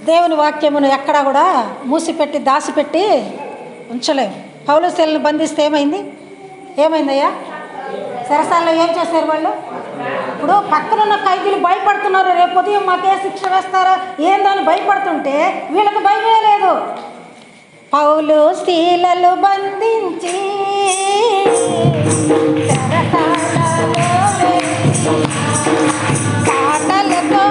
దేవుని వాక్యమును ఎక్కడా కూడా మూసిపెట్టి దాచిపెట్టి ఉంచలేము. పౌలు శీలను బంధిస్తే ఏమైందయ్యా? సరసాల్లో ఏం చేశారు వాళ్ళు? ఇప్పుడు పక్కనున్న ఖైదీలు భయపడుతున్నారు, రేపు ఉదయం మాకే శిక్ష వేస్తారో ఏందని భయపడుతుంటే వీళ్ళకి భయమే లేదు. పౌలు శీలలు బంధించి పాటలతో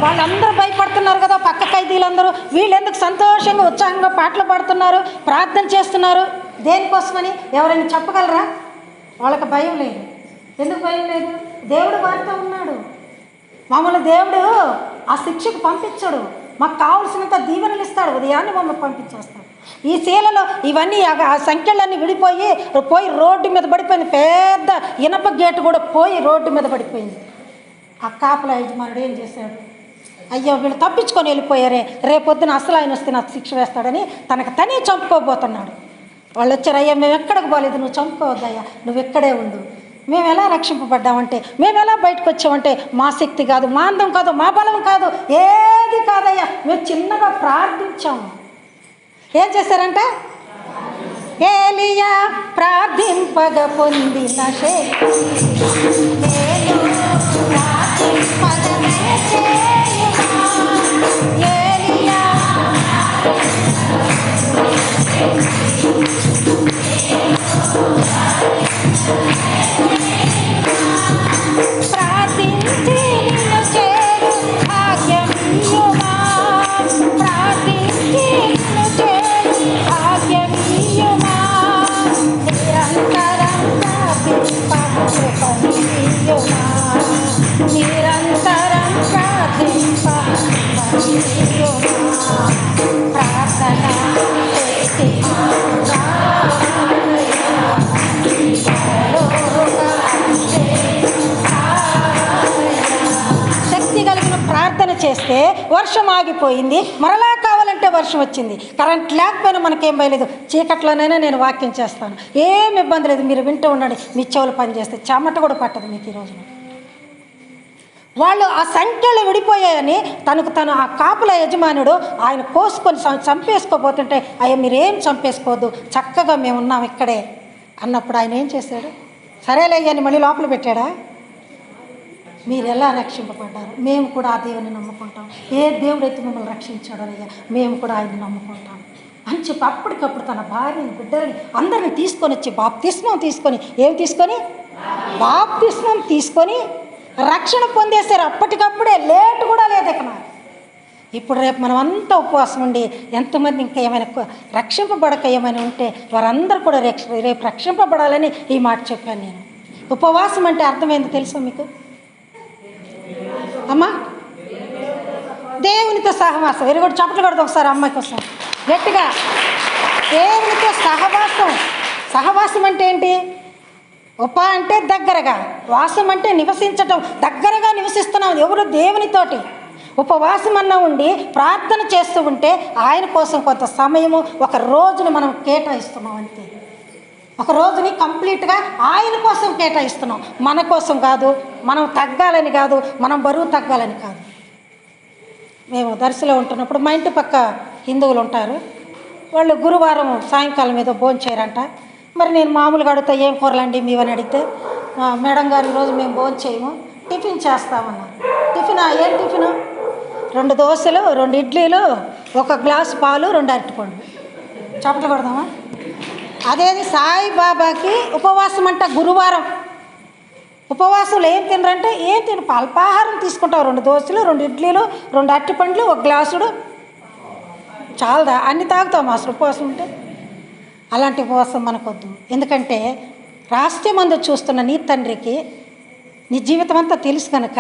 వాళ్ళందరూ భయపడుతున్నారు కదా, పక్క ఖైదీలందరూ. వీళ్ళెందుకు సంతోషంగా ఉత్సాహంగా పాటలు పాడుతున్నారు, ప్రార్థన చేస్తున్నారు? దేనికోసమని ఎవరైనా చెప్పగలరా? వాళ్ళకి భయం లేదు. ఎందుకు భయం లేదు? దేవుడు వారితో ఉన్నాడు. మమ్మల్ని దేవుడు ఆ శిక్షకు పంపించడు, మాకు కావాల్సినంత దీవెనలు ఇస్తాడు. ఉదయాన్నే మమ్మల్ని పంపించేస్తాడు. ఈ శీలలో ఇవన్నీ ఆ సంఖ్యలన్నీ విడిపోయి రోడ్డు మీద పడిపోయింది. పెద్ద ఇనప గేటు కూడా పోయి రోడ్డు మీద పడిపోయింది. ఆ కాపల యజమానుడు ఏం చేశాడు? అయ్యో వీళ్ళు తప్పించుకొని వెళ్ళిపోయారే, రేపొద్దున అసలు ఆయన వస్తే నాకు శిక్ష వేస్తాడని తనకు తనే చంపుకోబోతున్నాడు. వాళ్ళు వచ్చారు, అయ్యా మేము ఎక్కడికి పోలేదు, నువ్వు చంపుకోవద్దయ్యా, నువ్వు ఎక్కడే ఉండు. మేము ఎలా రక్షింపబడ్డామంటే, మేము ఎలా బయటకు వచ్చామంటే మా శక్తి కాదు, మా అందం కాదు, మా బలం కాదు, ఏది కాదయ్యా, మేము చిన్నగా ప్రార్థించాము. ఏం చేశారంటే, ఏలియా ప్రార్థింపగ పొందిన శక్తి ప్రార్థించి నిన్ను చేరు భాగ్యమీయుమా, ప్రార్థించి నిన్ను చేరు భాగ్యమీయుమా, నిరంతరం ప్రార్థింప కృపణీయుమా, నిరంతరం ప్రార్థింప కృపణీయుమా, ప్రార్థన శక్తి కలిగిన ప్రార్థన చేస్తే వర్షం ఆగిపోయింది. మరలా కావాలంటే వర్షం వచ్చింది. కరెంట్ లేకపోయినా మనకేం భయలేదు. చీకట్లోనైనా నేను వాక్యం చేస్తాను, ఏం ఇబ్బంది లేదు. మీరు వింటూ ఉండండి, మీ చెవులు పనిచేస్తే చెమట కూడా పట్టదు మీకు. ఈ రోజున వాళ్ళు ఆ సంఖ్యలు విడిపోయాయని తను ఆ కాపుల యజమానుడు ఆయన కోసుకొని చంపేసుకోబోతుంటే, అయ్యా మీరేం చంపేసుకోవద్దు, చక్కగా మేము ఉన్నాం ఇక్కడే అన్నప్పుడు ఆయన ఏం చేశాడు? సరేలే అని మళ్ళీ లోపల పెట్టాడా? మీరు ఎలా రక్షింపబడ్డారు? మేము కూడా ఆ దేవుని నమ్ముకుంటాం. ఏ దేవుడైతే మిమ్మల్ని రక్షించాడో అయ్యా, మేము కూడా ఆయన్ని నమ్ముకుంటాం అని చెప్పి అప్పటికప్పుడు తన భార్యని, బిడ్డలని అందరిని తీసుకొని వచ్చి బాప్తిస్మం తీసుకొని రక్షణ పొందేశారు. అప్పటికప్పుడే, లేటు కూడా లేదు ఇక. ఇప్పుడు రేపు మనం అంతా ఉపవాసం ఉండి ఎంతమంది ఇంకా ఏమైనా రక్షింపబడక ఏమైనా ఉంటే వారందరూ కూడా రేపు రక్షింపబడాలని ఈ మాట చెప్పాను నేను. ఉపవాసం అంటే అర్థమైంది తెలుసా మీకు అమ్మా? దేవునితో సహవాసం. వెరీ గుడ్, చప్పట్లు కొడతాం ఒకసారి అమ్మాయి కోసం గట్టిగా. దేవునితో సహవాసం అంటే ఏంటి? అంటే దగ్గరగా, వాసం అంటే నివసించటం. దగ్గరగా నివసిస్తున్నాం ఎవరు? దేవునితోటి. ఉపవాసం అన్నా ఉండి ప్రార్థన చేస్తూ ఉంటే ఆయన కోసం కొంత సమయము, ఒక రోజుని మనం కేటాయిస్తున్నాం అంతే. ఒక రోజుని కంప్లీట్గా ఆయన కోసం కేటాయిస్తున్నాం, మన కోసం కాదు, మనం తగ్గాలని కాదు, మనం బరువు తగ్గాలని కాదు. మేము దర్శిలో ఉంటున్నప్పుడు మా ఇంటి పక్క హిందువులు ఉంటారు. వాళ్ళు గురువారం సాయంకాలం ఏదో భోంచేయరంట. మరి నేను మామూలుగా అడుగుతా, ఏం కూరలండి మీవని అడిగితే, మేడం గారు ఈరోజు మేము భోంచేయము, టిఫిన్ చేస్తామన్నారు. ఏం టిఫిను? 2 దోశలు, 2 ఇడ్లీలు, 1 గ్లాసు పాలు, 2 అరటిపండు. చప్పట్లు కొడదామా? అదేది సాయిబాబాకి ఉపవాసం అంట. గురువారం ఉపవాసంలో ఏం తినరంటే, అల్పాహారం తీసుకుంటావు. 2 దోశలు, 2 ఇడ్లీలు, 2 అరటిపండ్లు, 1 గ్లాసుడు. చాలదా? అన్ని తాగుతాం అసలు ఉపవాసం ఉంటే. అలాంటి ఉపవాసం మనకొద్దు. ఎందుకంటే రాష్ట్రమందు చూస్తున్న నీ తండ్రికి నీ జీవితం అంతా తెలుసు కనుక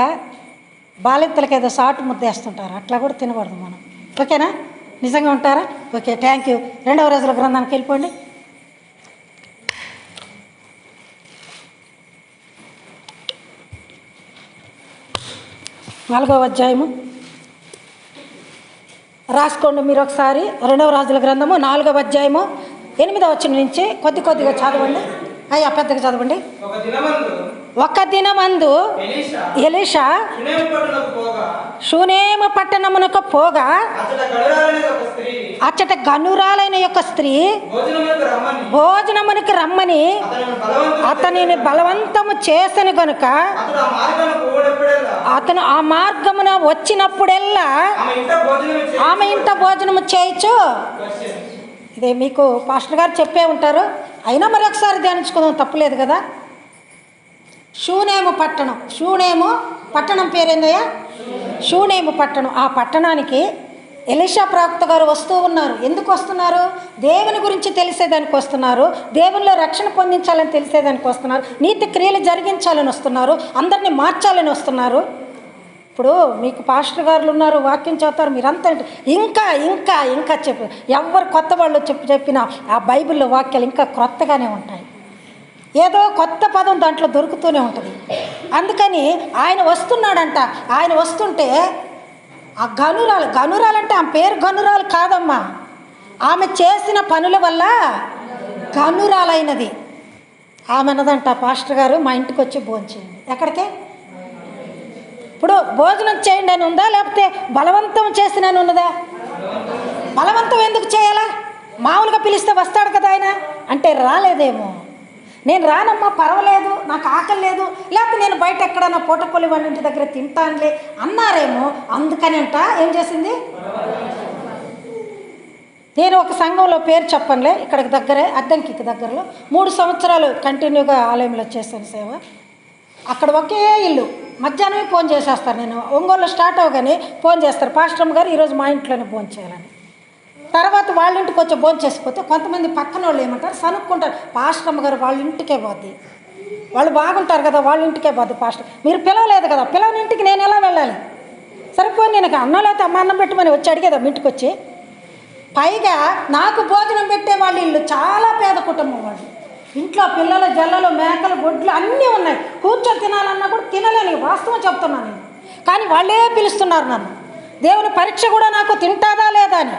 బాలింతలకు ఏదో సాటు ముద్దేస్తుంటారు, అట్లా కూడా తినకూడదు మనం. ఓకేనా? నిజంగా ఉంటారా? Okay, thank you. 2వ రోజుల గ్రంథానికి వెళ్ళిపోండి. 4వ అధ్యాయము రాసుకోండి మీరు ఒకసారి. 2వ రాజుల గ్రంథము 4వ అధ్యాయము 8వ వచనం నుంచి కొద్దిగా చదవండి. అయ్యా పెద్దగా చదవండి. ఒక దినమందు ఎలీషా షూనేము పట్టణమునకు పోగా అచ్చట గనురాలైన యొక్క స్త్రీ భోజనమునికి రమ్మని అతనిని బలవంతము చేసను గనుక అతను ఆ మార్గమున వచ్చినప్పుడెల్లా ఆమె ఇంట భోజనము చేయొచ్చు. ఇదే మీకు పాస్టర్ గారు చెప్పే ఉంటారు, అయినా మరి ఒకసారి ధ్యానించుకుందాం, తప్పులేదు కదా. షూనేము పట్టణం పేరేందయ్యా? షూనేము పట్టణం. ఆ పట్టణానికి ఎలీషా ప్రవక్త గారు వస్తూ ఉన్నారు. ఎందుకు వస్తున్నారు? దేవుని గురించి తెలిసేదానికి వస్తున్నారు, దేవునిలో రక్షణ పొందించాలని తెలిసేదానికి వస్తున్నారు, నీతి క్రియలు జరిగించాలని వస్తున్నారు, అందరినీ మార్చాలని వస్తున్నారు. ఇప్పుడు మీకు పాస్టర్ గారులు ఉన్నారు, వాక్యం చదువుతారు, మీరంతా ఇంకా ఇంకా ఇంకా చెప్పు. ఎవరు కొత్త వాళ్ళు చెప్పినా ఆ బైబిల్లో వాక్యాలు ఇంకా క్రొత్తగానే ఉంటాయి. ఏదో కొత్త పదం దాంట్లో దొరుకుతూనే ఉంటుంది. అందుకని ఆయన వస్తున్నాడంట. ఆయన వస్తుంటే ఆ గనురాలంటే ఆమె పేరు గనురాలు కాదమ్మా, ఆమె చేసిన పనుల వల్ల గనురాలైనది. ఆమె అన్నదంట, పాస్టర్ గారు మా ఇంటికి వచ్చి భోజనం చేయండి. ఎక్కడికే? ఇప్పుడు భోజనం చేయండి అని ఉందా, లేకపోతే బలవంతం చేసినని ఉన్నదా? బలవంతం ఎందుకు చేయాలా? మామూలుగా పిలిస్తే వస్తాడు కదా ఆయన. అంటే రాలేదేమో, నేను రానమ్మా పర్వాలేదు, నాకు ఆకలి లేదు, లేకపోతే నేను బయట ఎక్కడన్నా పూటకొల్లి వాళ్ళ ఇంటి దగ్గర తింటానులే అన్నారేమో. అందుకని అంట ఏం చేసింది? నేను ఒక సంఘంలో పేరు చెప్పనులే, ఇక్కడికి దగ్గరే అద్దంకి దగ్గరలో 3 సంవత్సరాలు కంటిన్యూగా ఆలయంలో చేశాను సేవ. అక్కడ ఒకే ఇల్లు, మధ్యాహ్నమే ఫోన్ చేసేస్తారు. నేను ఒంగోలులో స్టార్ట్ అవగానే ఫోన్ చేస్తారు, పాస్టరమ్మ గారు ఈరోజు మా ఇంట్లోనే భోజనం చేయాలని. తర్వాత వాళ్ళ ఇంటికి వచ్చి భోజనం చేసిపోతే కొంతమంది పక్కన వాళ్ళు ఏమంటారు, సనుక్కుంటారు, పాస్టరమ్మ గారు వాళ్ళ ఇంటికే పోద్ది, వాళ్ళు బాగుంటారు కదా వాళ్ళ ఇంటికే పోద్ది పాస్టర్, మీరు పిలవలేదు కదా, పిలవని ఇంటికి నేను ఎలా వెళ్ళాలి? సరిపోయి నేను అన్నం లేకపోతే అమ్మ అన్నం పెట్టమని వచ్చి అడిగేదా ఇంటికి వచ్చి? పైగా నాకు భోజనం పెట్టే వాళ్ళ ఇల్లు చాలా పేద కుటుంబం వాళ్ళు. ఇంట్లో పిల్లలు, జల్లలు, మేకలు, గొడ్లు అన్నీ ఉన్నాయి. కూర్చొని తినాలన్నా కూడా తినలేని వాస్తవం చెప్తున్నాను నేను. కానీ వాళ్ళే పిలుస్తున్నారు నన్ను. దేవుని పరీక్ష కూడా నాకు తింటాదా లేదా అని.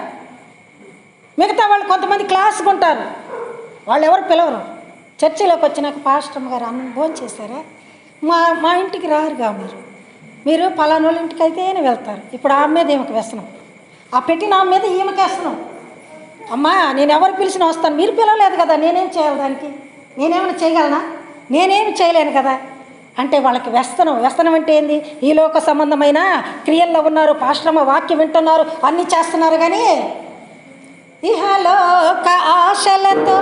మిగతా వాళ్ళు కొంతమంది క్లాస్గా ఉంటారు, వాళ్ళు ఎవరు పిలవరు. చర్చిలోకి వచ్చినాక పాస్టర్మ గారు అన్నం భోజనం చేశారా, మా ఇంటికి రారుగా మీరు పలానా వాళ్ళ ఇంటికి అయితేనే వెళ్తారు. ఇప్పుడు ఆమె మీద ఈమెకి వేస్తున్నాం, ఆ పెట్టిన ఆమె మీద ఈమెకి వేస్తున్నాం. అమ్మా నేను ఎవరు పిలిచినా వస్తాను, మీరు పిలవలేదు కదా, నేనేం చేయాలి దానికి? నేనేమైనా చేయగలనా? నేనేమి చేయలేను కదా. అంటే వాళ్ళకి వ్యసనం అంటే ఏంది? ఈ లోక సంబంధమైన క్రియల్లో ఉన్నారు, పాస్టరమ్మ వాక్యం వింటున్నారు, అన్నీ చేస్తున్నారు, కానీ ఇహలోక ఆశలతో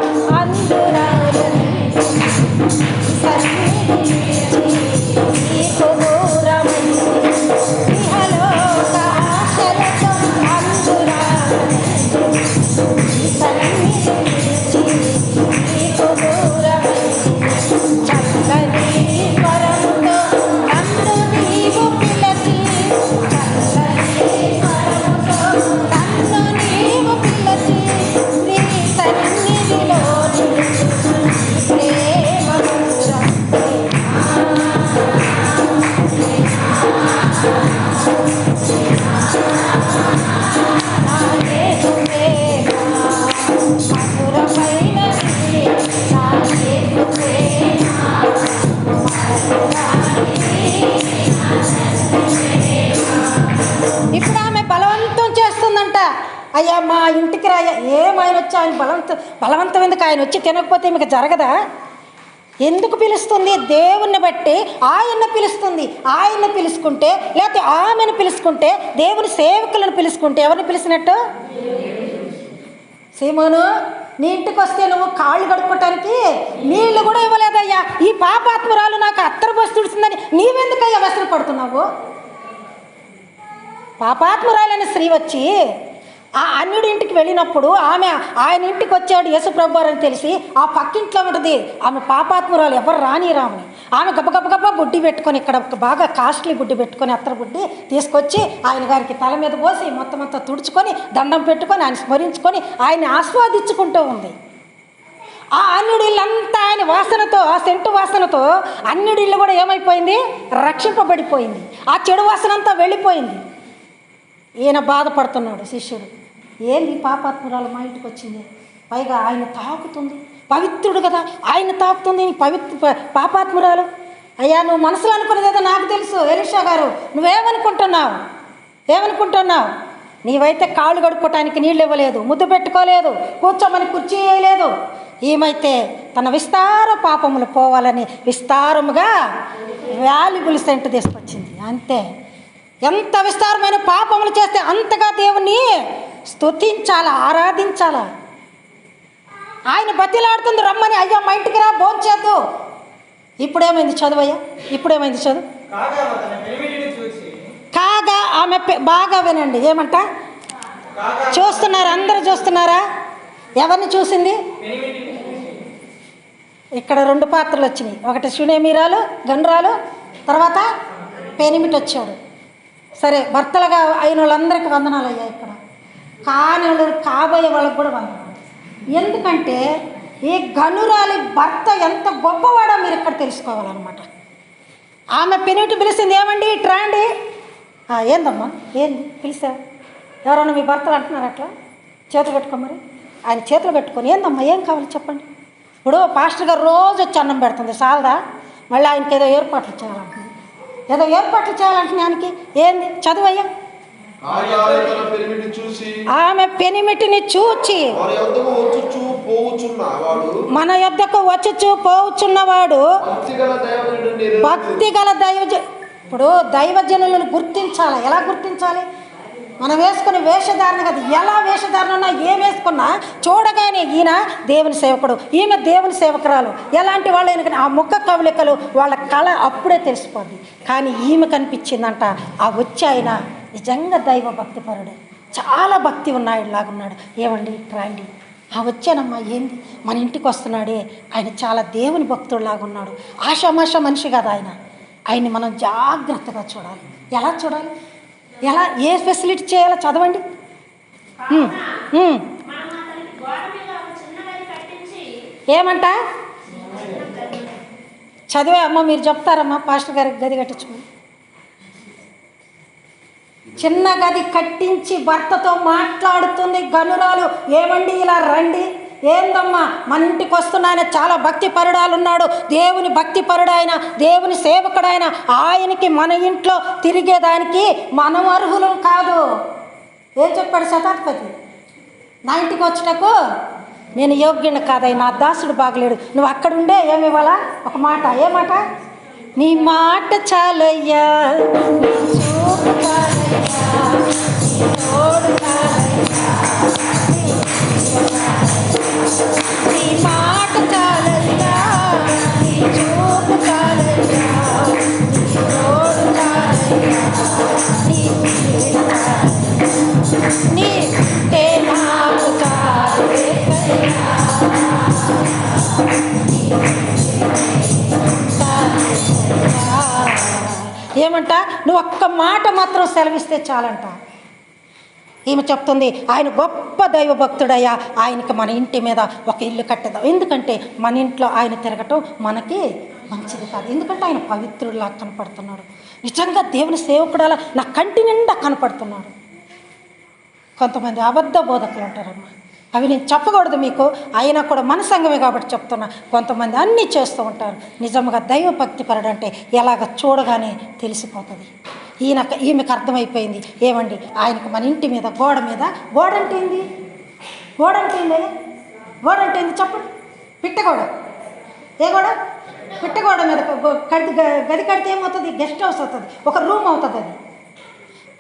ఇప్పుడు ఆమె బలవంతం చేస్తుందంట. అయ్యా మా ఇంటికి రాయ్యా. ఆయన వచ్చి ఆయన బలవంతం ఎందుకు? ఆయన వచ్చి తినకపోతే మీకు జరగదా? ఎందుకు పిలుస్తుంది? దేవుణ్ణి బట్టి ఆయన్ని పిలుస్తుంది. ఆయన్ని పిలుచుకుంటే, లేకపోతే ఆమెను పిలుచుకుంటే, దేవుని సేవకులను పిలుచుకుంటే ఎవరిని పిలిచినట్టు? సీమోను, నీ ఇంటికి వస్తే నువ్వు కాళ్ళు కడుక్కోవటానికి నీళ్లు కూడా ఇవ్వలేదయ్యా, ఈ పాపాత్మురాలు నాకు అత్తరు బస్సు తుడిచిందని నీవెందుకయ్యా వ్యసన పడుతున్నావు? పాపాత్మురాలైన స్త్రీ వచ్చి ఆ అన్యుడి ఇంటికి వెళ్ళినప్పుడు ఆయన ఇంటికి వచ్చాడు యేసుప్రభు అని తెలిసి ఆ పక్కింట్లో ఉంటుంది ఆమె పాపాత్మురాలు, ఎవరు రానిరామని. ఆమె గబగబ బుడ్డి పెట్టుకొని, ఇక్కడ బాగా కాస్ట్లీ బుడ్డి పెట్టుకొని, అత్తర బుడ్డి తీసుకొచ్చి ఆయన గారికి తల మీద పోసి మొత్తం అంతా తుడుచుకొని దండం పెట్టుకొని ఆయన స్మరించుకొని ఆయన్ని ఆస్వాదించుకుంటూ ఉంది. ఆ అన్యుడి ఇల్లు అంతా ఆయన వాసనతో, ఆ సెంటు వాసనతో అన్యుడి ఇల్లు కూడా ఏమైపోయింది? రక్షింపబడిపోయింది. ఆ చెడు వాసన అంతా వెళ్ళిపోయింది. ఈయన బాధపడుతున్నాడు శిష్యుడు, ఏంది పాపాత్మురాలు మా ఇంటికి వచ్చింది, పైగా ఆయన తాకుతుంది, పవిత్రుడు కదా ఆయన తాకుతుంది, పాపాత్మురాలు. అయ్యా నువ్వు మనసులో అనుకున్నది ఏదో నాకు తెలుసు ఎలీషా గారు, నువ్వేమనుకుంటున్నావు? నీవైతే కాళ్ళు కడుక్కోవటానికి నీళ్ళు ఇవ్వలేదు, ముద్దు పెట్టుకోలేదు, కూర్చోమని కుర్చీ వేయలేదు. ఈమైతే తన విస్తార పాపములు పోవాలని విస్తారముగా వాల్యుబుల్ సెంట్ తీసుకొచ్చింది. అంతే. ఎంత విస్తారమైన పాపములు చేస్తే అంతగా దేవుణ్ణి స్తుతించాలా, ఆరాధించాలా. ఆయన బతిలాడుతుంది రమ్మని, అయ్యా మా ఇంటికి రా భోంచేద్దు. ఇప్పుడేమైంది చదువయ్యా? చదువు. కాగా ఆమె బాగా వినండి, ఏమంట చూస్తున్నారా? అందరూ చూస్తున్నారా? ఎవరిని చూసింది? ఇక్కడ 2 పాత్రలు వచ్చినాయి. ఒకటి సునేమిరాలు, గండ్రాలు, తర్వాత పెనిమిటి వచ్చాడు. సరే, భర్తలుగా అయిన వాళ్ళందరికీ వందనాలు అయ్యాయి. ఇక్కడ కాని వాళ్ళు, కాబోయే వాళ్ళకి కూడా వందనాలు. ఎందుకంటే ఈ గనురాలి భర్త ఎంత గొప్పవాడో మీరు ఇక్కడ తెలుసుకోవాలన్నమాట. ఆమె పెనిమిటి పిలిచింది, ఏమండి ఇట్రా అండి. ఏందమ్మా, ఏంది పిలిచావు? ఎవరన్నా మీ భర్తలు అంటున్నారు అట్లా? చేతులు పెట్టుకోమరి. ఆయన చేతులు పెట్టుకొని, ఏందమ్మా ఏం కావాలి చెప్పండి. ఇప్పుడు పాస్టర్ గారు రోజు వచ్చి అన్నం పెడుతుంది, చాలదా? మళ్ళీ ఆయనకి ఏదో ఏర్పాట్లు చేయాలంటుంది. ఆయనకి ఏంది? చదువయ్యా. ఆమె పెనిమిటిని చూచి మన యొద్దకు వచ్చుచు పోవుచున్నవాడు భక్తి గల ఇప్పుడు దైవజనులను గుర్తించాలి. ఎలా గుర్తించాలి? మనం వేసుకునే వేషధారణ కదా, ఎలా వేషధారణ ఉన్నా ఏం వేసుకున్నా చూడగానే ఈయన దేవుని సేవకుడు, ఈమె దేవుని సేవకురాలు, ఎలాంటి వాళ్ళైనా కానీ ఆ ముఖ కవలికలు వాళ్ళ కళ అప్పుడే తెలిసిపోద్ది. కానీ ఈమె కనిపించిందంట, ఆ వచ్చి ఆయన నిజంగా దైవ భక్తిపరుడే, చాలా భక్తి ఉన్నాడులాగున్నాడు. ఏమండి రండి. ఆ వచ్చానమ్మా, ఏంది మన ఇంటికి వస్తున్నాడే, ఆయన చాలా దేవుని భక్తుడిలాగా ఉన్నాడు. ఆషామాష మనిషి కదా ఆయన్ని మనం జాగ్రత్తగా చూడాలి. ఎలా చూడాలి? ఎలా, ఏ ఫెసిలిటీ చేయాలో చదవండి. ఏమంట చదివే అమ్మ, మీరు చెప్తారమ్మా పాస్టర్ గారికి గది కట్టించుకోండి. చిన్న గది కట్టించి భర్తతో మాట్లాడుతుంది గనురాలు. ఏమండి ఇలా రండి. ఏందమ్మా మన ఇంటికి వస్తున్నాయన చాలా భక్తి పరుడాలు ఉన్నాడు, దేవుని భక్తి పరుడాయన, దేవుని సేవకుడైన ఆయనకి మన ఇంట్లో తిరిగేదానికి మనం అర్హులం కాదు. ఏం చెప్పాడు శతాధిపతి? నా ఇంటికి వచ్చినకు నేను యోగ్యుని కాదయ్య, నా దాసుడు బాగలేడు, నువ్వు అక్కడుండే ఏమి ఇవ్వాలా? ఒక మాట. ఏ మాట? నీ మాట చాలయ్యా, నీ మాట చాలయ్యా, నీ చూపు చాలయ్యా, నీ నాకు ఏమంట? నువ్వు ఒక్క మాట మాత్రం సెలవిస్తే చాలంట. ఈమె చెప్తుంది, ఆయన గొప్ప దైవభక్తుడయ్యా, ఆయనకి మన ఇంటి మీద ఒక ఇల్లు కట్టేద్దాం. ఎందుకంటే మన ఇంట్లో ఆయన తిరగటం మనకి మంచిది కాదు. ఎందుకంటే ఆయన పవిత్రుడిలా కనపడుతున్నాడు, నిజంగా దేవుని సేవకుడలా నా కంటి నిండా కనపడుతున్నాడు. కొంతమంది అబద్ధ బోధకులు ఉంటారమ్మా, అవి నేను చెప్పకూడదు మీకు, అయినా కూడా మన సంఘమే కాబట్టి చెప్తున్నా. కొంతమంది అన్నీ చేస్తూ ఉంటారు. నిజంగా దైవభక్తి పరుడంటే ఎలాగ చూడగానే తెలిసిపోతుంది. ఈమెకు అర్థమైపోయింది. ఏమండి ఆయనకు మన ఇంటి మీద గోడ అంటే ఏంది? గోడ అంటే ఏంది చెప్పండి. పిట్టగోడ. ఏ గోడ? పిట్టగోడ మీద గది కడితే ఏమవుతుంది? గెస్ట్ హౌస్ అవుతుంది, ఒక రూమ్ అవుతుంది. అది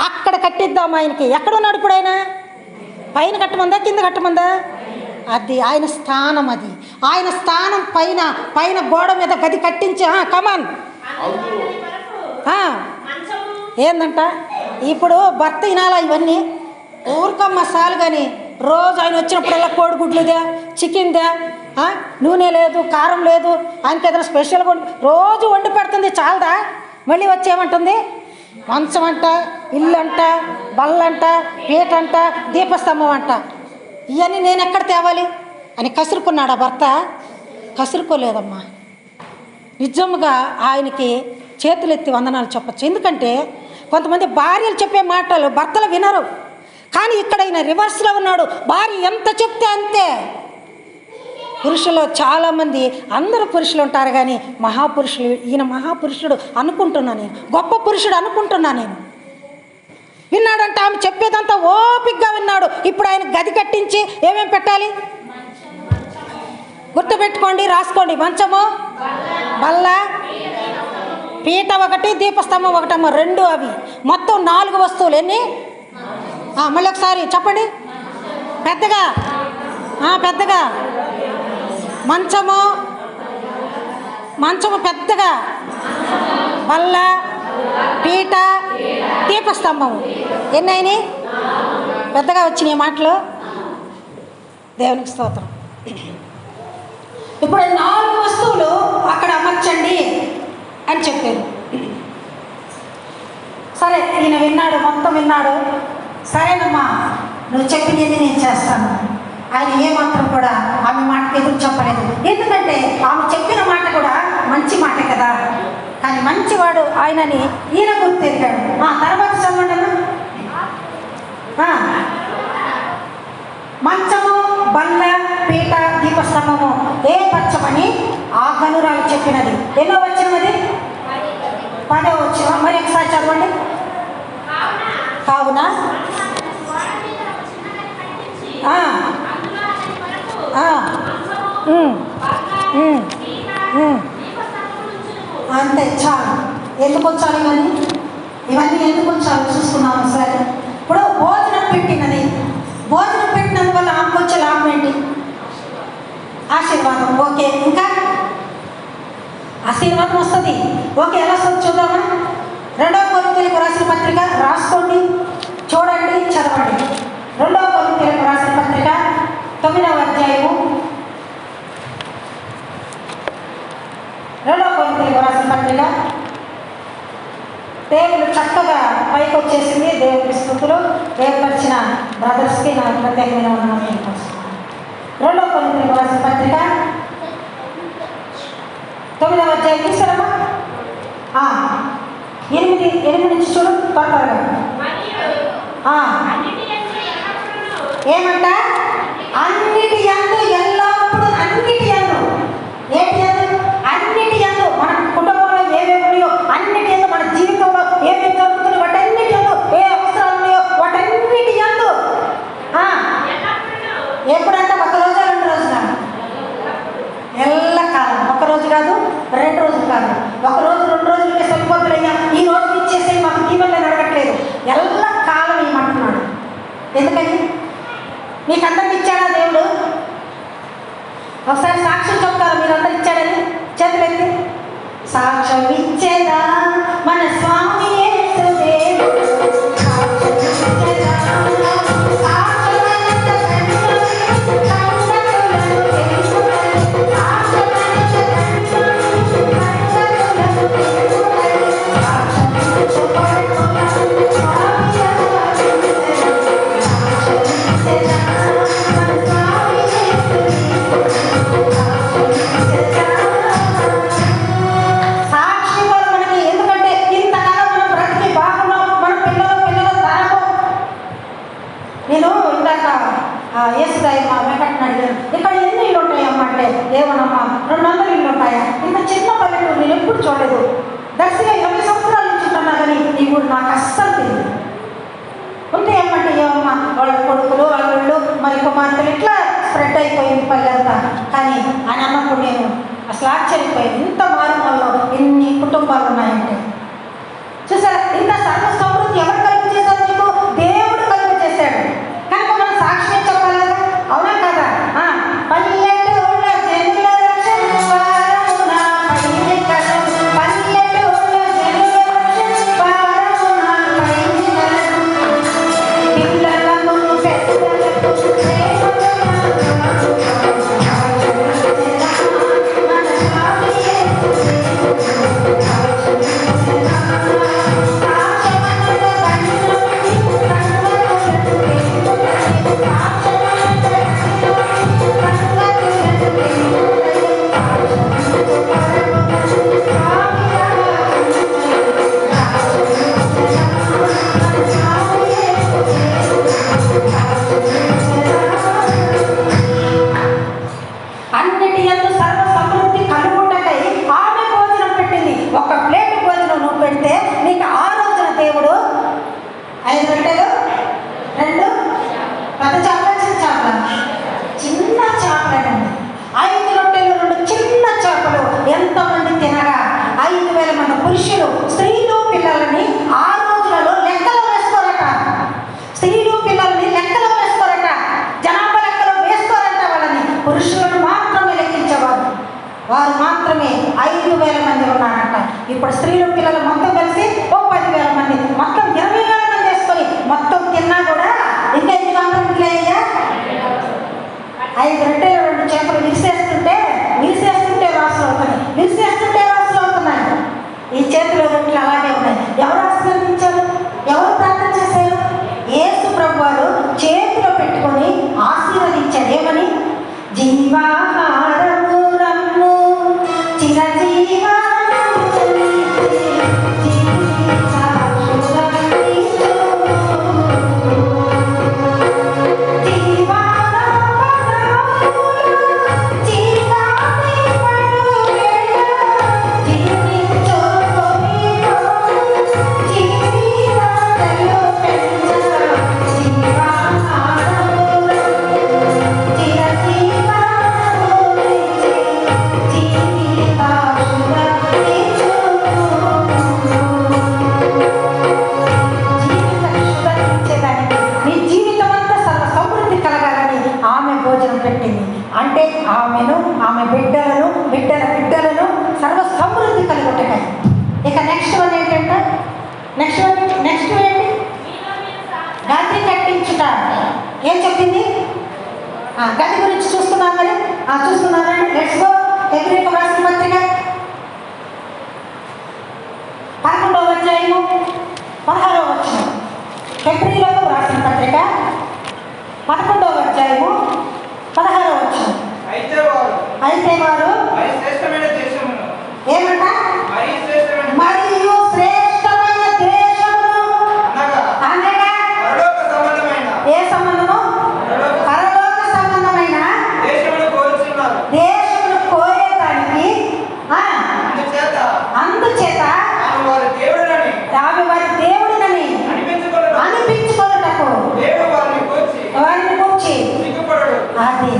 అక్కడ కట్టిద్దాం ఆయనకి. ఎక్కడున్నాడు ఇప్పుడు ఆయన? పైన కట్టమందా కింద కట్టమందా? అది ఆయన స్థానం. అది ఆయన స్థానం పైన గోడ మీద గది కట్టించి కమాన్ ఏందంట ఇప్పుడు భర్త వినాలా ఇవన్నీ? ఊరికమ్మ సాలు. కానీ రోజు ఆయన వచ్చినప్పుడల్లా కోడిగుడ్లుదే, చికెన్దే, నూనె లేదు, కారం లేదు, ఆయనకి ఏదైనా స్పెషల్గా రోజు వండి పెడుతుంది, చాలదా? మళ్ళీ వచ్చేమంటుంది? మంచం అంట, ఇల్లు అంట, బల్లంట, పీటంట, దీపస్తంభం అంట. ఇవన్నీ నేను ఎక్కడ తేవాలి అని కసురుకున్నాడా భర్త? కసురుకోలేదమ్మా. నిజంగా ఆయనకి చేతులెత్తి వందనాలు చెప్పచ్చు. ఎందుకంటే కొంతమంది భార్యలు చెప్పే మాటలు భర్తలు వినరు, కానీ ఇక్కడ ఈయన రివర్స్లో ఉన్నాడు. భార్య ఎంత చెప్తే అంతే. పురుషులు చాలామంది, అందరూ పురుషులు ఉంటారు, కానీ మహాపురుషులు, ఈయన మహాపురుషుడు అనుకుంటున్నా నేను, గొప్ప పురుషుడు అనుకుంటున్నా నేను. విన్నాడంటే ఆమె చెప్పేదంతా ఓపికగా విన్నాడు. ఇప్పుడు ఆయన గది కట్టించి ఏమేమి పెట్టాలి గుర్తుపెట్టుకోండి, రాసుకోండి. మంచము, బల్ల, పీట ఒకటి, దీపస్తంభం ఒకటమ్మ, 2 అవి మొత్తం 4 వస్తువులు. ఎన్ని? మళ్ళీ ఒకసారి చెప్పండి పెద్దగా, పెద్దగా. మంచము పెద్దగా, బల్ల, పీట, దీపస్తంభం. ఎన్ని అయినాయి? పెద్దగా వచ్చినాయి మాటలు. దేవునికి స్తోత్రం. ఇప్పుడు 4 వస్తువులు అక్కడ అమర్చండి అని చెప్పారు. సరే, ఈయన విన్నాడు, మొత్తం విన్నాడు. సరేనమ్మా, నువ్వు చెప్పింది నేను చేస్తాను. ఆయన ఏమాత్రం కూడా ఆమె మాటకు ఎదురు చెప్పలేదు. ఎందుకంటే ఆమె చెప్పిన మాట కూడా మంచి మాట కదా. కానీ మంచివాడు ఆయనని ఈయన గుర్తెరిగాడు. తర్వాత చదవండి. మంచము, బల్ల, పీట, దీపస్తంభము ఏ పచ్చమని ఆ గనురాలు చెప్పినది. ఎన్నో వచ్చినది? 10వ వచ్చిన. మరి ఒకసారి చదవండి. కావున అంతే, చాలు. ఎందుకు వచ్చాలి కానీ ఇవన్నీ ఎందుకు వచ్చాలో చూసుకున్నాము. సరే, ఇప్పుడు భోజనం పెట్టినది, భోజనం పెట్టినందువల్ల ఆమెకు వచ్చే లాభం ఏంటి? ఆశీర్వాదం. ఓకే, ఇంకా ఆశీర్వాదం వస్తుంది. ఓకే, ఎలా వస్తుంది చూద్దామా? 2వ కొరింథీయులకు రాసిన పత్రిక రాసుకోండి, చూడండి, చదవండి. 2వ కొరింథీయులకు రాసిన పత్రిక 9వ అధ్యాయము. 2వ కొరింథీయులకు రాసిన పత్రిక. దేవుడు చక్కగా పైకి వచ్చేసింది. దేవుడి స్తుతులు. ఏర్పరిచిన బ్రదర్స్కి నా ప్రత్యేకమైన వందనాలు తెలియపరుస్తున్నాను. 2వ కొరింథీయులకు రాసిన పత్రిక 9వ అధ్యాయం తీసుకురమ్మా. 8 నుంచి చూడు త్వరగా. ఏమంట? అన్నిటి యందు, ఎల్లప్పుడూ అన్నిటి యందు. ఏంటి యందు? అన్నిటి యందు. మన కుటుంబంలో ఏమేమి ఉన్నాయో అన్నిటి యందు, మన జీవితంలో ఏమేమి జరుగుతున్నాయో వాటన్నిటి యందు, ఏ అవసరాలు ఉన్నాయో వాటన్నిటి యందు. ఎప్పుడంటే 1 రోజు 2 రోజుల? ఎల్లకాలం. 1 రోజు కాదు, 2 రోజులు కాదు. 1 రోజు 2 రోజులకే సరిపోతున్నాయ్యా, ఈ రోజు ఇచ్చేసే మాకు దీవెనలు అడగట్లేదు. ఎల్లకాలం ఏమంటున్నాడు. ఎందుకని? మీకందరికి ఇచ్చాడా దేవుడు? ఒకసారి సాక్ష్యం చెప్తారా మీరందరూ ఇచ్చాడని? చేతులెత్తి సాక్ష్యం ఇచ్చేదా మన స్వామి యేసు దేవుడు. మా వెంకటని అడిగాను, ఇక్కడ ఎన్ని ఇల్లు ఉంటాయమ్మా అంటే, ఏమనమ్మా 200 ఇల్లు ఉంటాయా? ఇంత చిన్న పల్లెటూరు నేను ఎప్పుడు చూడలేదు. దర్శగా 20 సంవత్సరాల నుంచి ఉంటున్నా కానీ ఈ ఊరు నాకు అస్సలు తెలియదు. ఉంటాయమ్మంటే ఏమమ్మా వాళ్ళ కొడుకులు, అల్లుళ్ళు, మరి కుమార్తెలు ఇట్లా స్ప్రెడ్ అయిపోయింది పల్లె అంతా. కానీ ఆయన అన్నప్పుడు నేను అసలు ఆశ్చర్యపోయాను, ఇంత మారుమూలలో ఎన్ని కుటుంబాలు ఉన్నాయంటే. చూసారా, ఇంత సర్వ సమృద్ధి ఎవరు కలుపు చేశారు? నీకు దేవుడు కలుపు చేశాడు. కనుక మనం సాక్ష్యం చెప్పాలి కదా, అవునా కదా? పల్లెటూళ్ళ జనుల రక్షించువారమున, పల్లెటూళ్ళ జనుల రక్షించువారమున, పిల్లలకు పెద్దలకు ప్రేమగా పురుషులు స్త్రీలు పిల్లలని ఆ రోజులలో లెక్కలో వేసుకోరట. స్త్రీలు పిల్లల్ని లెక్కలో వేసుకోరట, జనాభా లెక్కలో వేసుకోరట. వాళ్ళని పురుషులను మాత్రమే లెక్కించేవారు. వారు మాత్రమే 5,000 మంది ఉన్నారంట. ఇప్పుడు స్త్రీలు పిల్లలు మొత్తం కలిసి 10,000 మంది, మొత్తం 20,000 మంది వేసుకొని మొత్తం తిన్నా కూడా ఇంకా ఎన్ని కాంప్రమిట్లు అయ్యా? 5 రొట్టెలు 2 చేపలు విరిసేస్తుంటే రాసులు అవుతున్నాయి, రాసులు అవుతున్నాయి. ఈ చేతిలో రొట్టెలు అలాగే ఉన్నాయి. ఎవరు ఆశీర్వదించారు? ఎవరు ప్రార్థన చేశారు? యేసు ప్రభు వారు చేతిలో పెట్టుకొని ఆశీర్వదించారు. ఏమని? జీవాహారము రమ్ము చిరజీవా అంటే ఆమెను, ఆమె బిడ్డలను, బిడ్డల బిడ్డలను సర్వ సమృద్ధి కలుగుతాయి. ఇక నెక్స్ట్ వన్ ఏంటంటే నెక్స్ట్ ఏంటి? గది కట్టించుట. ఏం చెప్పింది? గది గురించి చూస్తున్నాం. మరి చూస్తున్నారండి. Let's go. హెబ్రీయులకు రాసిన పత్రిక 11వ అధ్యాయము 16వ వచనం. హెబ్రీయులకు రాసిన పత్రిక 11వ అధ్యాయము 16వ వచనం. అయితే వారు ఏమంట? మరియు శ్రేష్టమైన దేశమును అనగా ఏ సంబంధము? పరలోక సంబంధమైన దేశమును కోరేదానికి అందుచేత ఆమె వారి దేవుడినని అనిపించుకొనుటకు వారిని కూర్చి అది.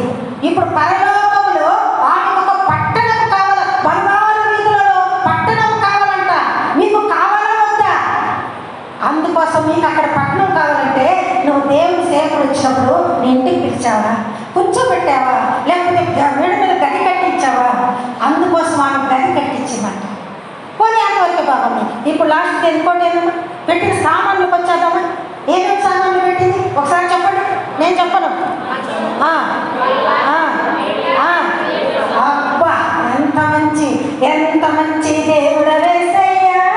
ఇప్పుడు పరలోకములో వాటికి ఒక పట్టణం కావాలి. బంగారు వీధులలో పట్టణం కావాలంట. మీకు కావాలా వద్దా? అందుకోసం మీకు అక్కడ పట్టణం కావాలంటే నువ్వు దేవుని సేవకుడు వచ్చినప్పుడు నీ ఇంటికి పిలిచావా? కూర్చోబెట్టావా? లేకపోతే వీడి మీద గది కట్టించావా? అందుకోసం ఆమె గది కట్టించిందంట. పోనీ అంతవరకు బాగుంది. ఇప్పుడు లాస్ట్కి ఇంకోటి ఏదన్నా పెట్టిన సామాన్లకు వచ్చేద్దామా? ఏమేమి సామాన్లు పెట్టింది ఒకసారి చెప్పండి. నేను చెప్పను. అబ్బా, ఎంత మంచి దేవుడు వేసయ్యా.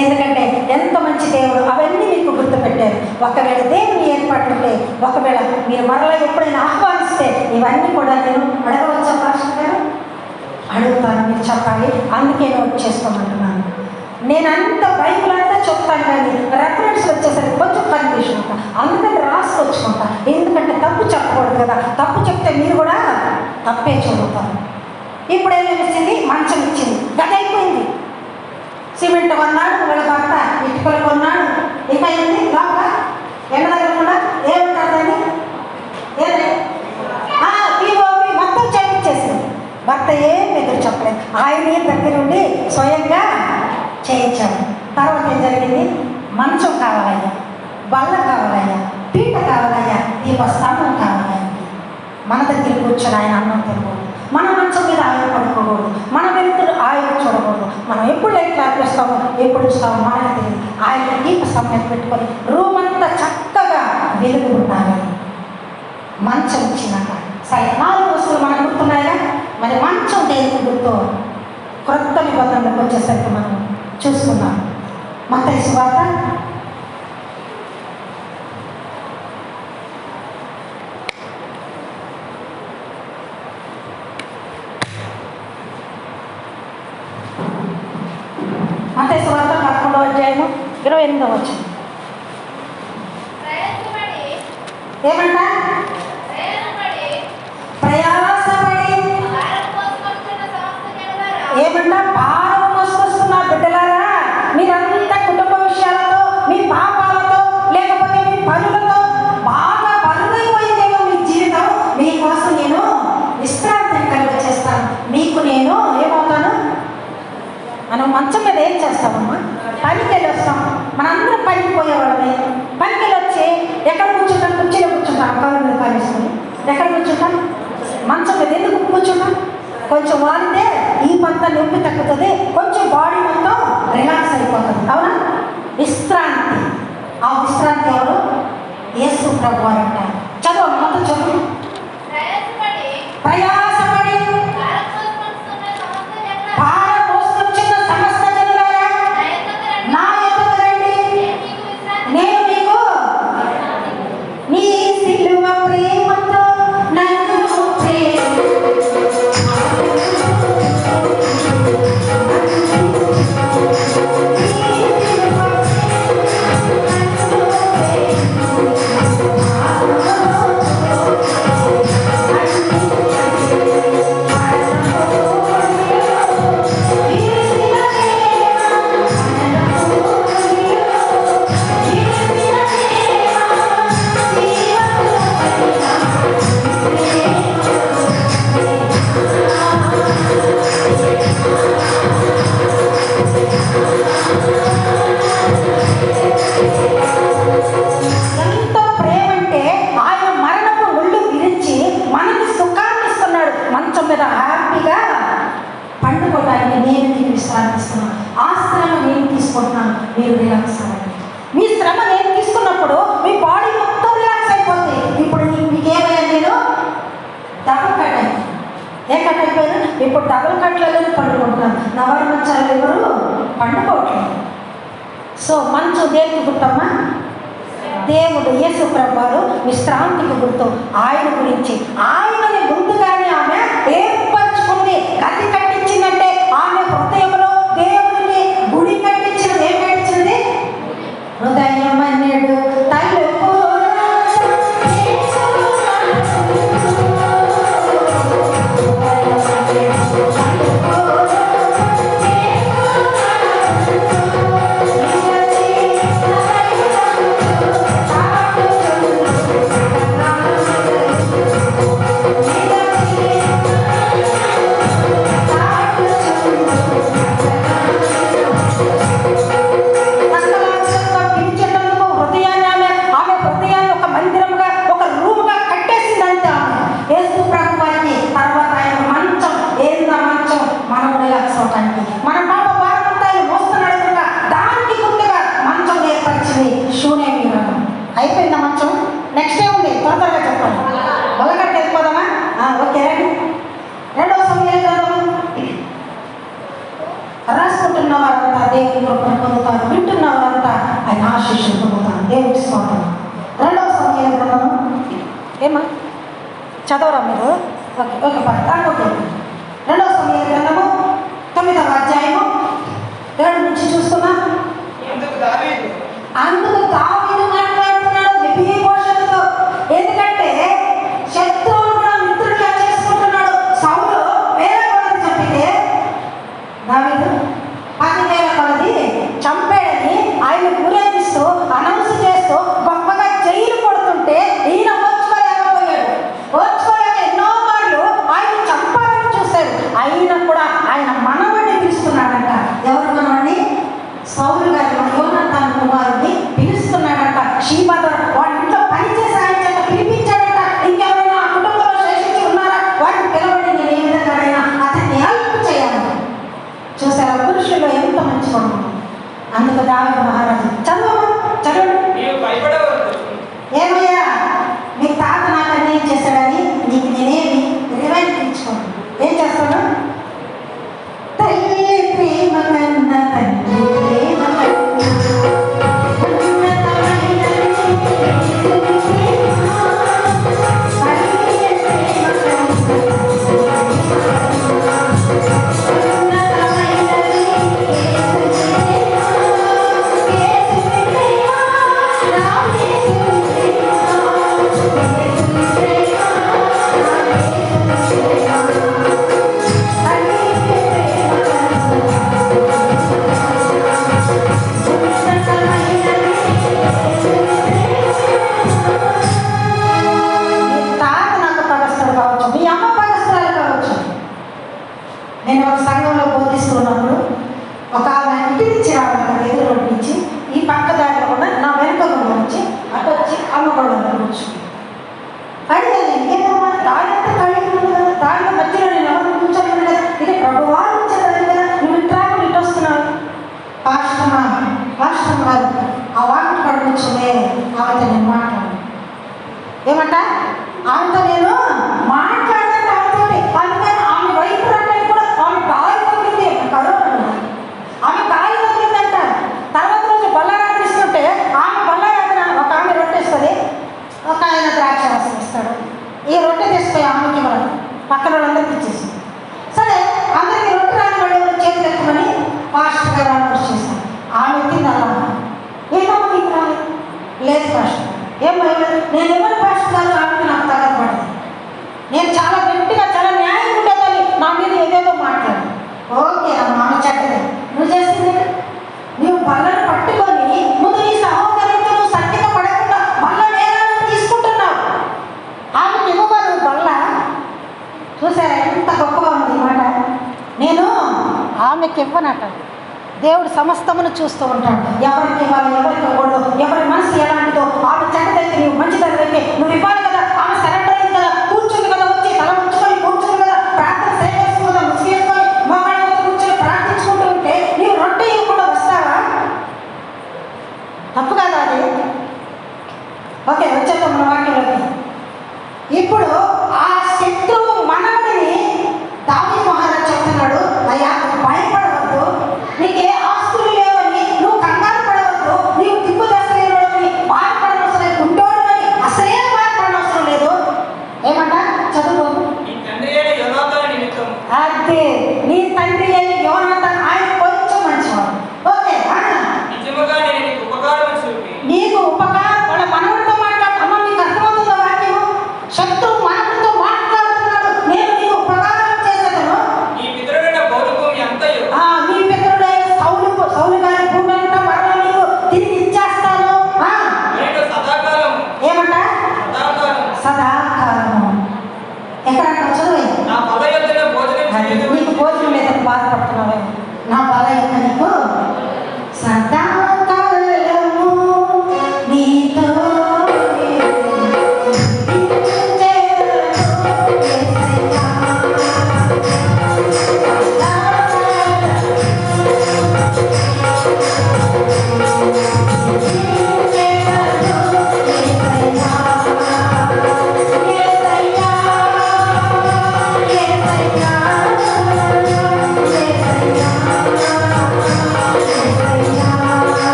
ఎందుకంటే ఎంత మంచి దేవుడు అవన్నీ మీకు గుర్తుపెట్టారు. ఒకవేళ దేవుని ఏర్పాటుంటే, ఒకవేళ మీరు మరలా ఎప్పుడైనా ఆహ్వానిస్తే ఇవన్నీ కూడా నేను అడగవచ్చా పాస్టర్ గారు? అడుగుతాను, మీరు చెప్పాలి. అందుకే నోట్ చేసుకోమంటున్నాను. నేను అంత బైబిల్ అంతా చెప్తాను, కానీ రెఫరెన్స్ వచ్చేసరికి కొంచెం కన్ఫ్యూషన్ ఉంటా. అందుకని రాసుకొచ్చుకుంటా. ఎందుకంటే తప్పు చెప్పకూడదు కదా. తప్పు చెప్తే మీరు కూడా తప్పే చదువుతారు. ఇప్పుడు ఏమేమి ఇచ్చింది? మంచం ఇచ్చింది, గది అయిపోయింది. సిమెంట్ కొన్నాడు వాళ్ళ భర్త, అయింది లోపల ఎండ తగలకుండా ఏమంటారు దాన్ని ఏది పీఓపి మొత్తం చేయించేసింది. భర్త ఏం ఎదురు చెప్పలేదు, ఆయనే దగ్గరుండి స్వయంగా చేయించాడు. తర్వాత ఏం జరిగింది? మంచం కావాలయ్యా, బల్ల కావాలయ్యా, పీట కావాలయ్యా, దీపస్తంభం కావాలయ్యా. మన దగ్గర కూర్చొని ఆయన అన్నం తినకూడదు, మన మంచం మీద ఆయన పడుకోకూడదు, మన వెలుతురు ఆయన చూడకూడదు. మనం ఎప్పుడు లైట్లు ఆపేస్తామో ఎప్పుడు ఇస్తామో మనకు తెలియదు. ఆయన దీప సమయం పెట్టుకొని రూమ్ అంతా చక్కగా వెలుగు ఉండాలి. మంచం ఇచ్చినాక సరే 4 వస్తువులు మనకు గుర్తున్నాయా? మరి మంచం దేనికి గుర్తు? క్రొత్త నిబంధనలకు వచ్చేసరికి మనం చూసుకున్నాం. మత్తయి సువార్త 11వ అధ్యాయము 28వ వచనం. ఏమంట? ప్రయాసపడి ఏమంట? భారం మోసుకొస్తున్న బిడ్డలారా, మీరంతా కుటుంబ విషయాలతో, మీ పాపాలతో, లేకపోతే మీ పనులతో బాగా బరువైపోయిందేమో మీ జీవితం. మీకోసం నేను విశ్రాంతిని కలుగ చేస్తాను. మీకు నేను ఏమవుతాను? మనం మంచం మీద ఏం చేస్తామమ్మా? పనికి వెళ్ళి వస్తాం. మనందరం పనికి పోయేవాళ్ళమే. పనికి వెళ్ళి వచ్చి ఎక్కడ కూర్చుంటాం? కుర్చీలో కూర్చుంటాం, కవర్ మీద కాలేసుకొని. ఎక్కడ కూర్చుంటాం? మంచం మీద. ఎందుకు కూర్చుంటాం? కొంచెం వాడితే ఈ పంత నొప్పి తగ్గుతుంది, కొంచెం బాడీ మొత్తం రిలాక్స్ అయిపోతుంది. అవునా? విశ్రాంతి. ఆ విశ్రాంతి ఎవరు? యేసు ప్రభువు అంటారు. చదువు, మొత్తం చదువు. ప్రయాసపడి మీరు రిలాక్స్ అవ్వండి. మీ శ్రమ నేను తీసుకున్నప్పుడు మీ బాడీ మొత్తం రిలాక్స్ అయిపోతుంది. ఇప్పుడు మీకు ఏమయ్యా? నేను డబుల్ కట్ అయ్యాను. ఏ కట్ అయిపోయాను? ఇప్పుడు డబుల్ కట్లలో పండుకుంటున్నాను. నవర మంచాలు ఎవరు పండుకోవట్లేదు. సో మంచం దేనికి గుర్తమ్మా? దేవుడు యేసు ప్రభువారు విశ్రాంతికి గుర్తు. ఆయన గురించి ఆయనని ముందుగానే ఆమె ఏర్పరచుకుంది. గది కట్టించిందంటే ఆమె హృదయంలో దేవుడిని గుడి కట్టించింది. ఏం కట్టించింది? హృదయం అన్నాడు తలుపు మన పాప భారతంతాయి మోస్తున్నాడు కనుక దానికి గుర్తుగా మంచం ఏర్పరిచింది. శూన్యమి అయిపోయిందా మంచం? నెక్స్ట్ ఏముంది? త్వరగా చెప్పండి. మొదలకట్ట వెళ్ళిపోదామా? ఓకే. 2వ సమూయేలు గ్రంథం. రాసుకుంటున్న వారంతా దేవుని కృపను పొందుతారు, వింటున్న వారంతా ఆయన ఆశీస్సులు పొందుతారు. దేవుడికి స్తోత్రం. 2వ సమూయేలు గ్రంథం. ఏమా చదవరా మీరు? Okay okay okay. 2వ సమూయేలు గ్రంథము 9వ అధ్యాయము 7 నుంచి చూస్తున్నా. అందుకు దావీదు మాట్లాడుతున్నాడు మెఫీబోషెతుతో. ఎందుకంటే శత్రువులు కూడా మిత్రుడిగా చేసుకుంటున్నాడు. సౌలు 1000 కొలది చంపితే దావీదు 10,000 కొలది చంపాడని ఆయన ఊరేగిస్తూ అనవసరం నేను ఎవరి పాస్టర్ గారు ఆమెకు నాకు తగలబడింది. నేను చాలా గట్టిగా చాలా న్యాయం ఉండేదని నా మీద ఏదేదో మాట్లాడు. ఓకే అమ్మ, ఆమె చెడ్డది. నువ్వు చేసింది నువ్వు బల్లను పట్టుకొని ముందు నీ సహోదరులతో నువ్వు సత్యత పడకుండా బల్ల నేరాలను తీసుకుంటున్నావు. ఆమెకు ఇవ్వబడు బల్ల. చూసారా ఎంత గొప్పగా ఉంది ఈ మాట. నేను ఆమెకి ఇవ్వనట. దేవుడు సమస్తమును చూస్తూ ఉంటాడు. ఎవరికి ఇవ్వాలి, ఎవరికి ఇవ్వకూడదు, ఎవరి మనసు ఎలాంటిదో. ఆమె చెడ్డదైతే నువ్వు మంచిదైతే నువ్వు ఇవ్వాలి కదా. ఆమె సరెండర్ అయింది కదా, కూర్చుంది కదా, వచ్చి తల ఉంచుకొని కూర్చుంది కదా, ప్రార్థన సేవేసుకుని కదా, ముసుగేసుకొని మొబైల్ మీద కూర్చొని ప్రార్థించుకుంటూ ఉంటే నీవు రొట్టె ఇవ్వకుండా వస్తావా? తప్పు కదా అది. ఓకే, వచ్చేద్దాం మన వాక్యంలోకి. ఇప్పుడు ఆ శత్రువు మనవడిని దావీదు మహారాజు చెప్తున్నాడు, అయ్యా భయపడవద్దు, నీకే ఆస్తులు లేవని నువ్వు కంగారు పడవద్దు, నీవు దిక్కు దశ లేవని బాధపడనవసరం లేదు, గుంటోడు అని అసలే బాధపడనవసరం లేదు. ఏమంట చదువు. అదే నీ తండ్రి అయిన యోనాతాను, ఆయన కొంచెం మంచివాడు. ఓకే, నీకు ఉపకారం వాళ్ళ మనవుడితో మాట్లాడుతున్నా. నీకు అర్థమవుతుందా వాక్యము? శత్రువు మనవుడితో మాట్లాడుతున్నాడు, నేను నీకు ఉపకారం చేసేదను. నీ పితరుడైన సౌలు గారి భూమి అంతా మరలా నీకు తిరిగి ఇచ్చేస్తాను. ఏమంట? సదాకాలము. ఎక్కడంట చదువు. నీకు భోజనం లేదని బాధపడుతున్నావే, నా బల యొక్క నీకు సదాకాలము నీతో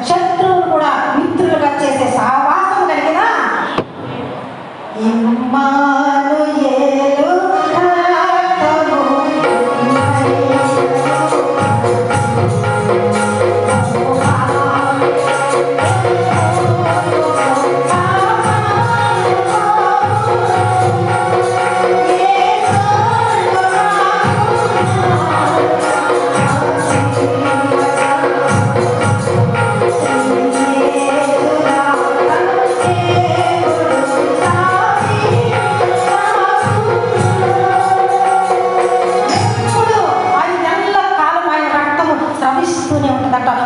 శత్రువులు కూడా మిత్రులుగా చేసే సహవాసం కలిగిన ఇమ్మానుయేలు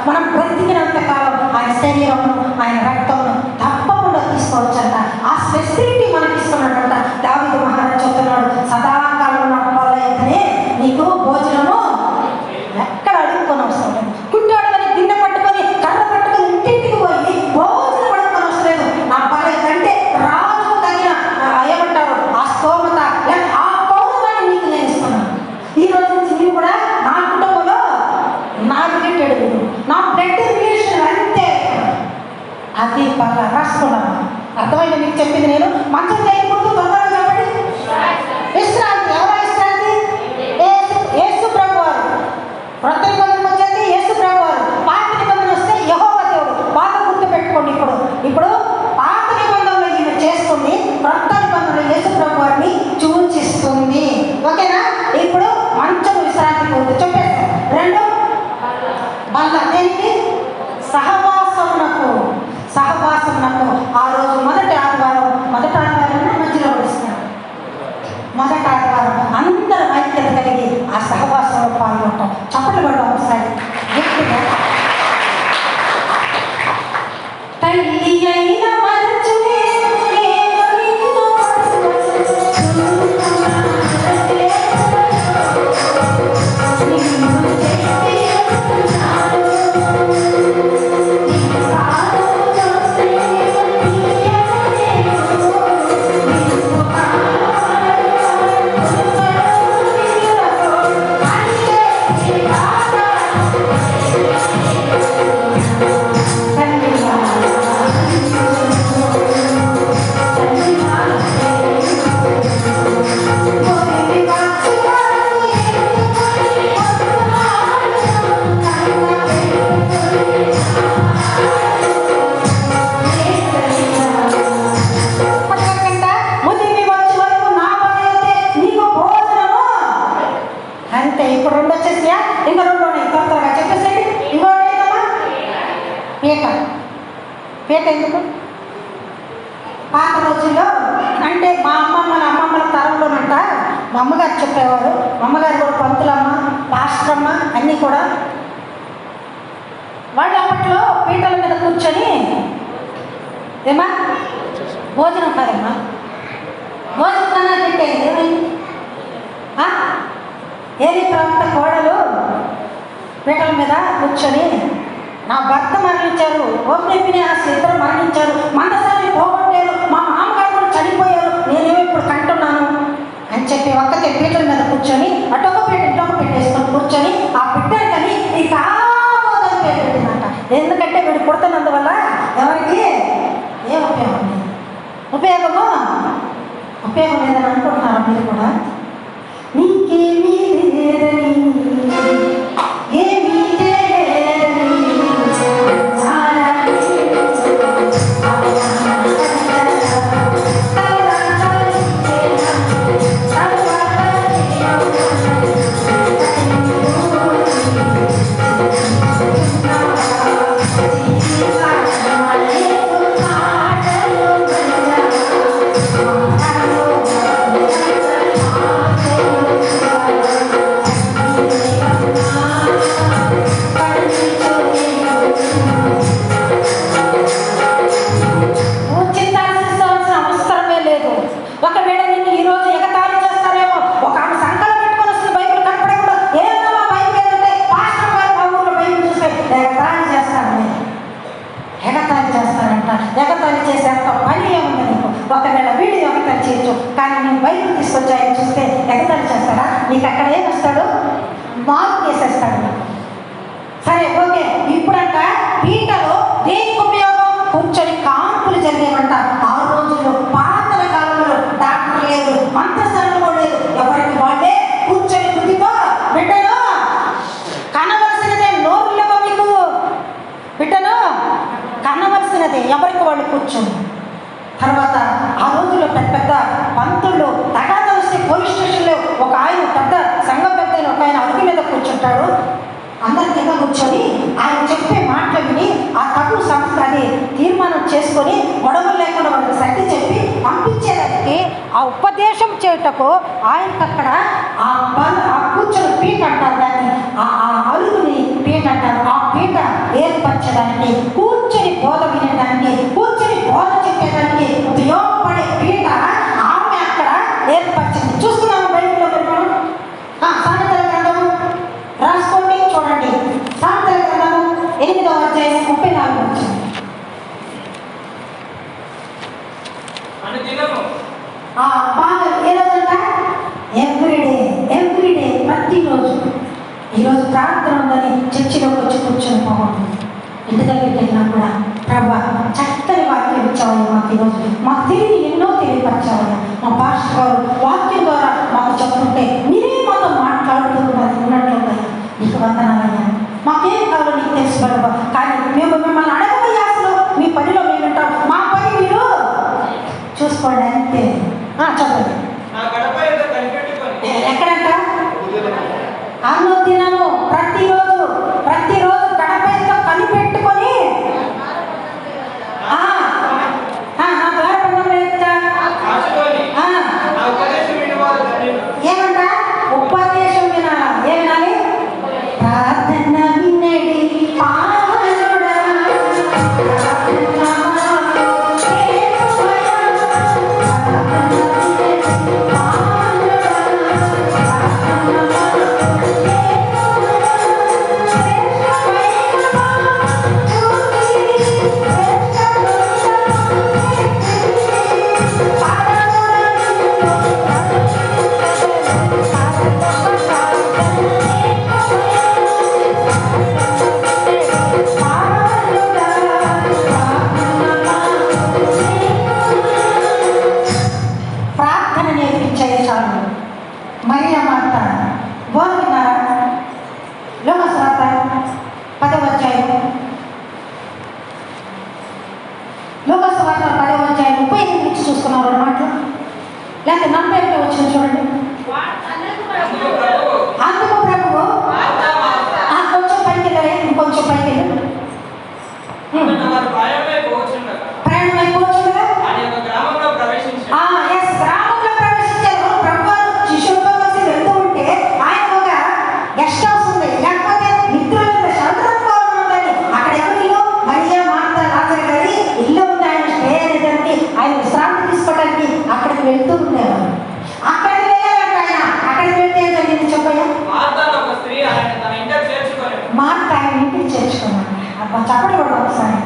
మనం బ్రతికినంత కాలం ఆయన శరీరము ఆయన రక్తమును తప్పకుండా తీసుకోవచ్చంట. ఆ ఫెసిలిటీ మనకి ఇస్తున్నాడంట. దావీదు మహారాజు చెప్తున్నాడు, సదాకాలం నా వల్ల అయితేనే నీకు భోజనము ఎక్కడ అడుగుకొని అవసరం లేదు. కుంటాడు అని గిన్నె పట్టుకొని కర్ర పట్టుకొని ఇంటింటికి పోయి భోజనం పడుకొని అవసరం లేదు. నా బల కంటే రాజుకు తగిన ఏమంటారు ఆ స్తోమత ఆ పౌరుషాన్ని నీకు నేను ఇస్తున్నాను. ఈ రోజు నుంచి నీవు కూడా నా కుటుంబంలో నా రిలేటెడ్ నా బ్లడ్ రిలేషన్ అంతే. అది బాగా రాసుకున్నాను. అర్థమైంది మీకు చెప్పింది. నేను మంచం చేయకూడదు, తొందరగా చెప్పండి. విశ్రాంతి. ఎవరో విశ్రాంతి? యేసు ప్రభు వారు. క్రొత్త నిబంధన వచ్చేది యేసు ప్రభు వారు. పాత నిబంధన వస్తే యెహోవా దేవుడు. పాత గుర్తు పెట్టుకోండి. ఇప్పుడు పాత నిబంధనలో ఈమె చేస్తుంది, క్రొత్త నిబంధనలో యేసు ప్రభు వారిని సూచిస్తుంది. ఓకేనా? ఇప్పుడు మంచం విశ్రాంతి కూర్చు చెప్పేస్తాను. రెండు మళ్ళా దేనికి? సహవాసమునకు. ఆ రోజు మొదటి ఆదివారం మధ్యలో పడిస్తున్నాడు. మొదటి ఆదివారం అందరం ఐక్యత కలిగి ఆ సహవాసంలో పాల్గొంటాం. చప్పట్లు పడడం ఒకసారి గట్టిగా. తల్లి అయిన మరచునే పీట. పీట ఎందుకు? పాత రోజుల్లో అంటే మా అమ్మమ్మల తరంలోనంట మా అమ్మగారు చెప్పేవారు. మా అమ్మగారు కూడా పంతులమ్మ, పాస్టరమ్మ అన్నీ కూడా. వాళ్ళు అప్పట్లో పీటల మీద కూర్చొని ఏమా భోజనం కాదమ్మా, భోజనం పెట్టేది ఏమైంది? ఏది ప్రవక్త కోడలు పీటల మీద కూర్చొని నా భర్త మరణించారు, ఓపెన్ ఆస్తి ఇద్దరు మరణించారు, మందసాన్ని పోగొట్టారు, మా మామగారు కూడా చనిపోయారు, నేనేమో ఇప్పుడు కంటున్నాను అని చెప్పి ఒక్కతే పీటల మీద కూర్చొని అటొక పీట ఇటొక పెట్టేసుకొని కూర్చొని ఆ పెట్టారు కానీ ఈ కాబోదని పేరు పెట్టిందంట. ఎందుకంటే వీడు పుడుతున్నందువల్ల ఎవరికి ఏం ఉపయోగం లేదు. ఉపయోగం లేదని అనుకుంటున్నారా మీరు కూడా? నీకేమీ లేదని ఏమీ ఎగతాళి చేసేంత పని ఏముంది నీకు? ఒకవేళ వీడియో ఎగతాళి చేయొచ్చు, కానీ నేను బైబిల్ తీసుకొచ్చాయని చూస్తే ఎగతాళి చేస్తాడా? నీకు అక్కడ ఏమొస్తాడు? మార్పు వేసేస్తాడు. సరే ఓకే. ఇప్పుడంట పీటలో దేనికి ఉపయోగం? కూర్చొని కాన్పులు జరిగేవంట. ఆ రోజుల్లో పాతల కాలంలో డాక్టర్ లేదు, మంత్రస్థానం కూడా లేదు, ఎవరికి వాళ్ళే కూర్చొని బుద్ధితో బిడ్డను కనవలసినదే. నోరు లేవో మీకు? బిడ్డను కనవలసినదే ఎవరికి వాళ్ళు కూర్చొని. తర్వాత ఆ రోజుల్లో పెద్ద పెద్ద పంతుళ్ళు తగాదా వస్తే పోలీస్ స్టేషన్లో ఒక ఆయన పెద్ద సంఘం పెద్ద ఒక ఆయన అడుగు మీద కూర్చుంటాడు. అందరి కింద కూర్చొని ఆయన చెప్పే మాటలు విని ఆ తగు సంస్థ అది తీర్మానం చేసుకొని గొడవలు లేకుండా వాళ్ళకి సర్ది చెప్పి పంపించేదానికి ఆ ఉపదేశం చేయటకు ఆయనకు అక్కడ ఆ కూర్చొని పీట అంటారు, దాన్ని ఆ అరుగుని పీట అంటారు. ఆ పీట ఏర్పరచడానికి, కూర్చొని బోధ వినేదానికి, కూర్చొని బోధ చెప్పేదానికి ఉపయోగపడే పీట ఆమె అక్కడ ఏర్పరిచింది. చూస్తున్నాము బైబిల్లో మనం. సామెతల గ్రంథం రాసుకోండి, చూడండి. సామెతల గ్రంథము 8వ అధ్యాయం 34 వచ్చింది. బాగా ఏ రోజంట? ఎవ్రీడే ప్రతిరోజు. ఈరోజు ప్రార్థన ఉందని చర్చిలోకి వచ్చి కూర్చొని పోవాలి. ఇంటి దగ్గరికి వెళ్ళినా కూడా ప్రభా చక్కని వాక్యం ఇచ్చావయ్యా మాకు ఈరోజు, మాకు తెలియని ఎన్నో తెలియపరచావయ్యా. మా పాస్టర్ గారు వాక్యం ద్వారా మాకు చెప్తుంటే మీరే మాతో మాట్లాడుతున్నది ఉన్నట్లుందయ్యా, నీకు వందనాలయ్యా. మాకేం కావాలో నీకు తెలుసు ప్రభా, కానీ మేము మిమ్మల్ని అడగబోయే అసలు మీ పనిలో మేము ఉంటాం, మా పని మీరు చూసుకోండి అంతే. చదవండి. ఎక్కడంట? అనుదినము ప్రతిరోజు గడపతో కనిపెట్టుకొని ఏమంట? ఉపదేశం వినాలా? ఏ వినాలి? ప్రార్థన వినడి పాప వారు ప్రయాణమైపోవచ్చుండగా ఆయన యొక్క గ్రామంలో ప్రవేశించారు. గ్రామంలో ప్రవేశించారు. ప్రభువారు శిష్యులతో కలిసి వెళ్తూ ఉంటే ఆయన ఒక గెస్ట్ హౌస్ ఉంది, లేకపోతే మిత్రుల సౌకర్యం ఉందని అక్కడ ఎవరిలో మరియా మార్త లాజరు గారి ఇల్లు ఉంది. ఆయన స్టే అనేదానికి, ఆయన విశ్రాంతి తీసుకోవడానికి అక్కడికి వెళ్తూ ఉండేవారు. అక్కడికి వెళ్ళాలంటే ఆయన అక్కడికి వెళ్తే ఏం జరిగింది చెప్పయ్యా? మార్త ఒక స్త్రీ ఆయన తన ఇంటికి చేర్చుకోలేదు. మార్త ఆయన ఇంటికి చేర్చుకున్నాడు. అబ్బా చప్పట్లు కూడా ఒకసారి.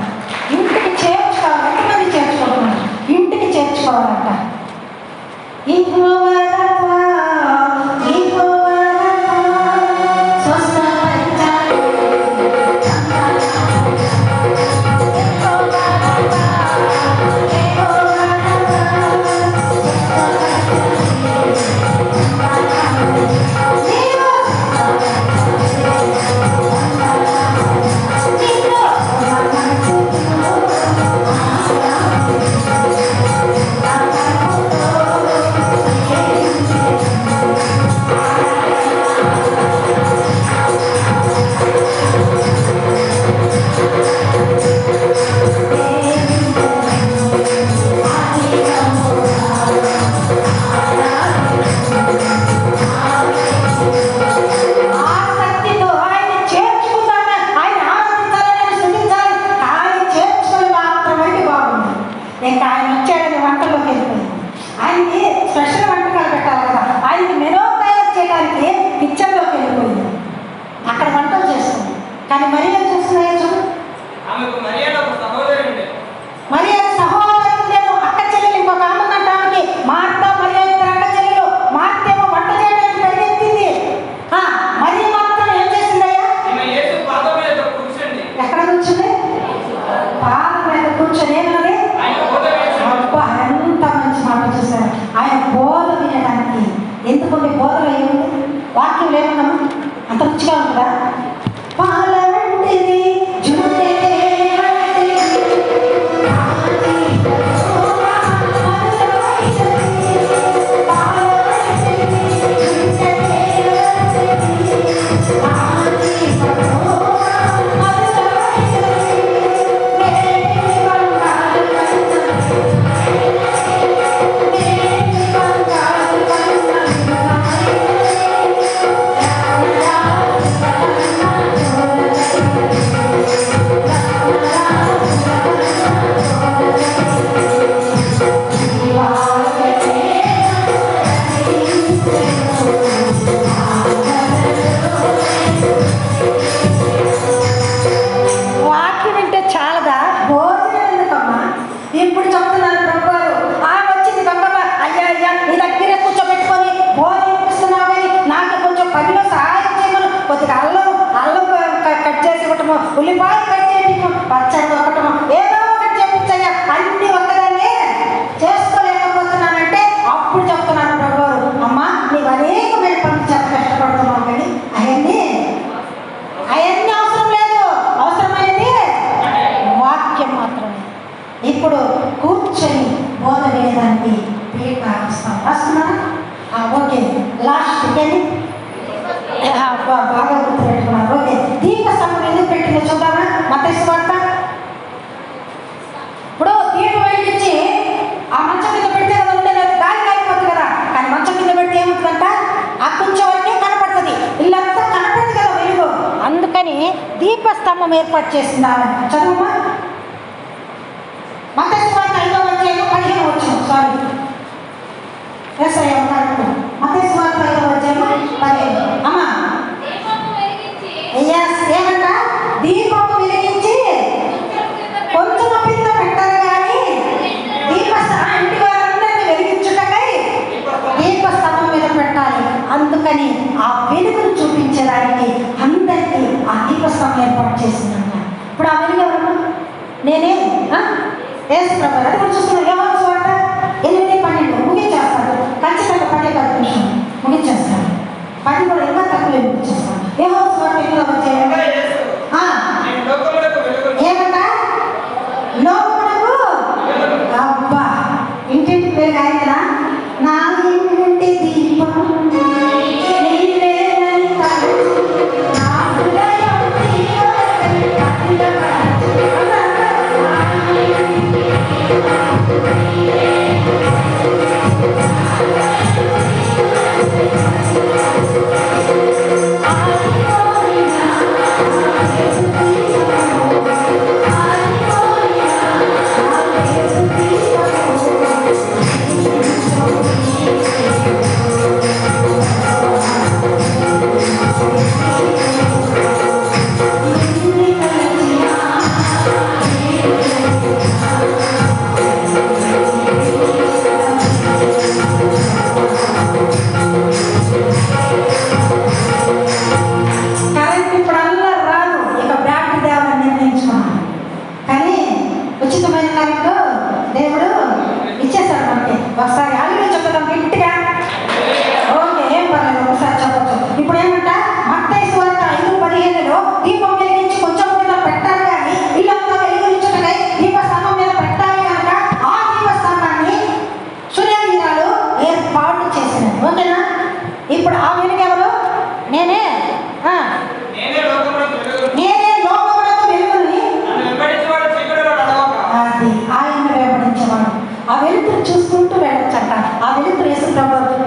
ఇంటికి చేర్చుకోవాలి. ఎంతమంది చేర్చుకోవాలి? ఇంటికి చేర్చుకోవాలంట. ఇంకా ఆయన వచ్చాడని వంటల్లోకి వెళ్ళిపోయింది. ఆయనకి స్పెషల్ వంటకాలు పెట్టాలి కదా, ఆయనకి మెనూ తయారు చేయడానికి కిచెన్లోకి వెళ్ళిపోయింది. అక్కడ వంటలు చేస్తుంది. కానీ మరియా చూస్తున్నాయో చూడు, మరియా సహోదరుడు లేదు, అక్క చెల్లెలు ఇంకొక ఆమె అంటానికి. మార్త మరియా ఇద్దరు అక్క చెల్లెలు. మార్త ఏమో వంట చేయడానికి పరిగెత్తింది. మరియా మాత్రం ఏం చేసిందయ్యా? ఎక్కడ కూర్చుంది? పాదం మీద కూర్చొని ఏమన్నది? అబ్బా ఎంత మంచి మాట చూశారు. ఆయన బోధ వినడానికి. ఎందుకంటే బోధలో ఏముంది? వాక్యం లేకున్నాము అంత రుచిగా ఉంటుందా? పాల వంటిది ఉల్లిపాయలు కట్ చేయటము, పచ్చడి ఒకటము, ఏదో ఒకటి చెప్పించయ్యా. అన్ని ఒక్కదాన్ని చేసుకోలేకపోతున్నానంటే అప్పుడు చెప్తున్నాను ప్రభు, అమ్మా నీవు అనేకమైన పనులు చేత కష్టపడుతున్నావు, కానీ అవన్నీ అవసరం లేదు. అవసరమైనది వాక్యం మాత్రమే. ఇప్పుడు కూర్చొని బోధ వేయడానికి పీట వస్తున్నారా? ఓకే, లాస్ట్ కానీ బాగా గుర్తుపెట్టుకున్నారు. ఓకే, దీపస్తంభం ఎందుకు పెట్టిందో చూద్దామా? మత్తయి సువార్త. ఇప్పుడు దీపం వెలిగించి ఆ మంచం కింద పెడితే కదా ఉండేది, గాలి కాలిపోతుంది కదా. కానీ మంచం కింద పెడితే ఏమవుతుందంట? ఆ కొంచెం వరకే కనపడుతుంది, ఇల్లంతా కనపడుతుంది కదా వెలుగు. అందుకని దీపస్తంభం ఏర్పాటు చేసిందా? చదువుమా. మత్తయి సువార్త 5వ అధ్యాయం 15వ వచనం. సారీ, మత్తయి సువార్త 5వ అధ్యాయం 15. అమ్మా ఏమంట? దీపము వెలిగించి కొంచెం కింద పెట్టారు, కానీ ఇంటి వారందరినీ వెలిగించుటకై దీపస్తంభం మీద పెట్టాలి. అందుకని ఆ వెలుగును చూపించడానికి అందరికీ ఆ దీపస్తంభం ఏర్పాటు చేసిందంట. ఇప్పుడు ఆ వెలుగు ఎవరు? నేనే యేసు ప్రభు. అది కూడా చూస్తున్నాను. యోహాను సువార్త 8:12 ముగించేస్తాను. ఖచ్చితంగా 10 నిమిషం ముగించేస్తాను. 10 కూడా ఇంకా తక్కువ ముగించేస్తాను. యోహాను సువార్త 8వ అధ్యాయం ఏమంట? లోకమునకు అబ్బా ఇంటింటి పేరు ఆయన నా ఇంటి దీపం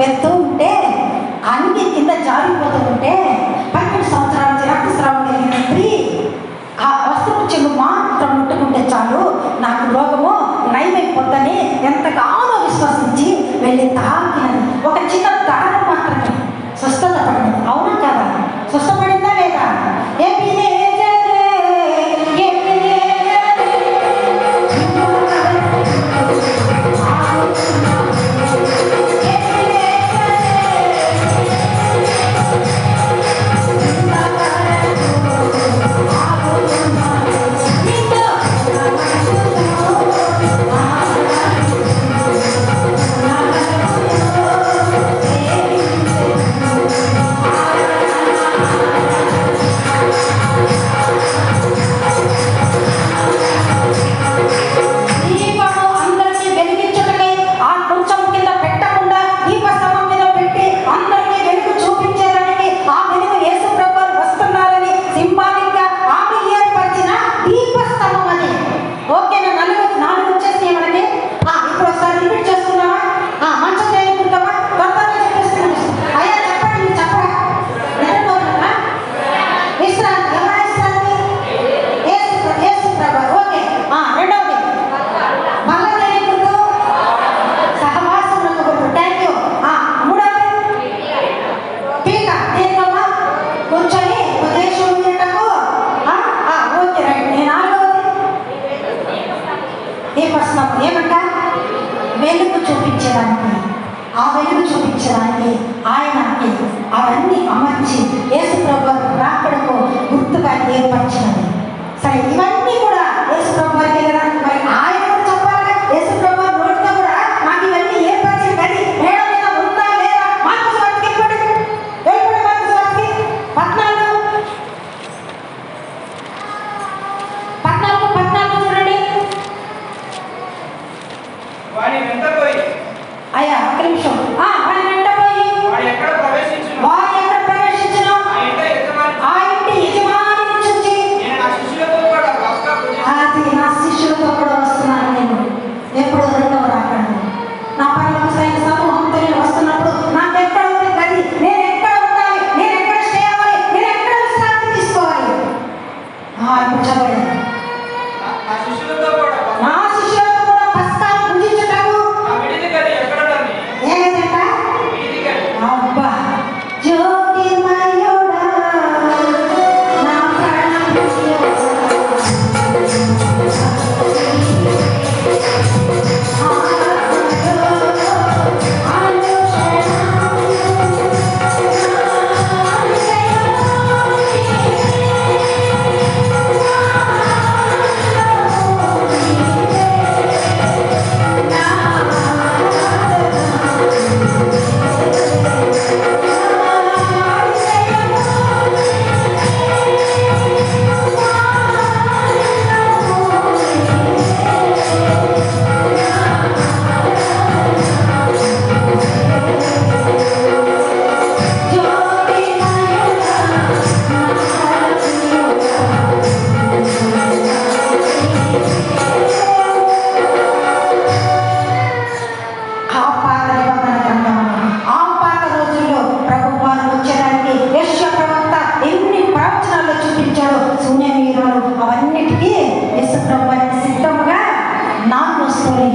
వెళ్తూ ఉంటే అన్ని కింద జారిపోతూ ఉంటే 12 సంవత్సరాల నుంచి రక్తస్రావం కలిగిన స్త్రీ ఆ వస్త్రపు చెల్లు మాత్రం ముట్టుకుంటే చాలు నాకు రోగము నయమైపోద్దని ఎంతగానో విశ్వసించి వెళ్ళి తాకినది. ఒక చిన్న దారం మాత్రమే స్వస్థత పడింది. అవునా కదా? స్వస్థపడిందా లేదా? ఏమంట? వెలుగు చూపించడానికి, ఆ వెలుగు చూపించడానికి ఆయనకి అవన్నీ అమర్చి యేసు ప్రభు రాకడకు గుర్తుగా ఏర్పరిచినది. సరే, ఇవన్నీ కూడా యేసు ప్రభు వారికి కదా, మరి ఆయన చెప్పాలి. యేసు ప్రభు నోటితో కూడా నాకు ఇవన్నీ ఏర్పరిచిన కానీ మేడ మీద ఉందా లేదా? మార్కు సువార్తకి వెళ్ళిపోండి మార్కు సువార్తకి 14 చూడండి. వాని వెంట పోయి అయ్యా ఒక్క నిమిషం. వాని వెంట పోయి వాడు ఎక్కడ ప్రవేశించును ఆ ఇంటి యజమానిని చూచి నేను నా శిష్యులతో కూడా పస్కా పూజ అది నా శిష్యులతో కూడా వస్తున్నాను. నేను ఎప్పుడు రెండవ రాకడను నా పరలోక సైన్య సమూహంతో నేను వస్తున్నప్పుడు నాకు ఎక్కడ ఉంది గది? నేను ఎక్కడ ఉండాలి? నేను ఎక్కడ స్టే అవ్వాలి? నేను ఎక్కడ విశ్రాంతి తీసుకోవాలి? ఇప్పుడు చదవండి. నా శిష్యులతో కూడా నా శిష్యులతో కూడా పస్కా పూజించుటకు నా విడిది గది ఎక్కడ ఉన్నది? ఏదంట? విడిది గది అబ్బా జ్యోతిర్మయుడా నా ప్రాణప్రియుడా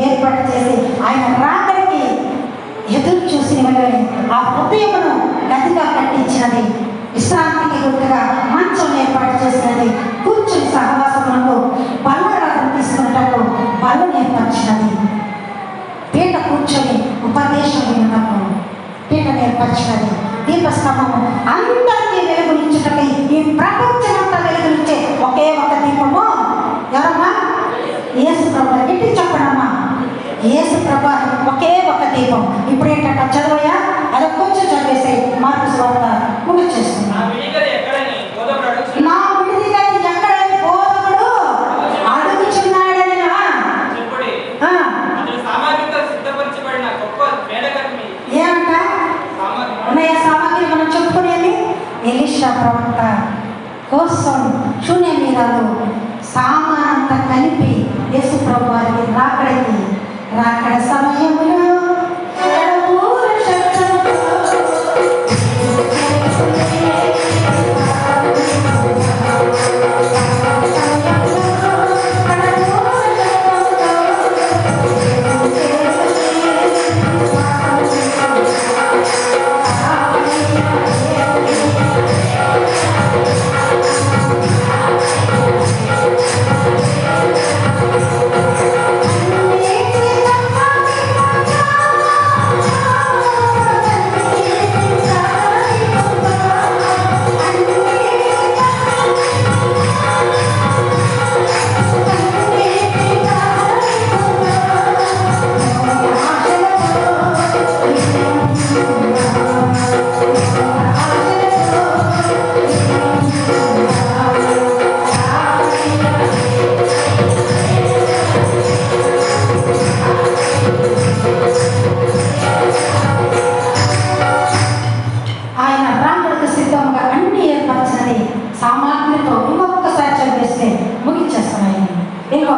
ఏర్పాటు చేసి ఆయన రాకడికి ఎదురు చూసిన ఆ హృదయమును గదిగా కట్టించినది. విశ్రాంతికి గుర్తుగా మంచం ఏర్పాటు చేసినది. కూర్చుని సహవాసములకు బల్లరాత్రం తీసుకున్నట్టు బల్లను ఏర్పరిచినది. పీట కూర్చొని ఉపదేశం విన్నప్పుడు పీట ఏర్పరిచినది. దీపస్తంభము అందరికీ వెలుగునిచ్చుటకై ఈ ప్రపంచమంతా వెలుగునిచ్చే ఒకే ఒక దీపము ఎవరమ్మా? యేసు ప్రభు. ఎట్టి చెప్పడమ్మా? యేసు ప్రభు ఒకే ఒక దీపం. ఇప్పుడు ఏంటంట? చదవయా, అది కొంచెం చదివేసి మార్కు సువార్త ముగిచేస్తుంది. నా విడిది గది ఎక్కడని బోధకుడు అడుగుచున్నాడు. నా విడిది గది ఎక్కడని బోధకుడు అడుగుచున్నాడని చెప్పుడి. అతడు సామాగ్రితో సిద్ధపరచబడిన గొప్ప మేడగది ఏమంట? ఉన్నాయా సామాగ్రి మనం చెప్పుకునేది? ఎలీషా ప్రవక్త కోసం శూన్యమీరాలు సామానంతా కలిపి యేసు ప్రభు వారికి రాకడ సమయంలో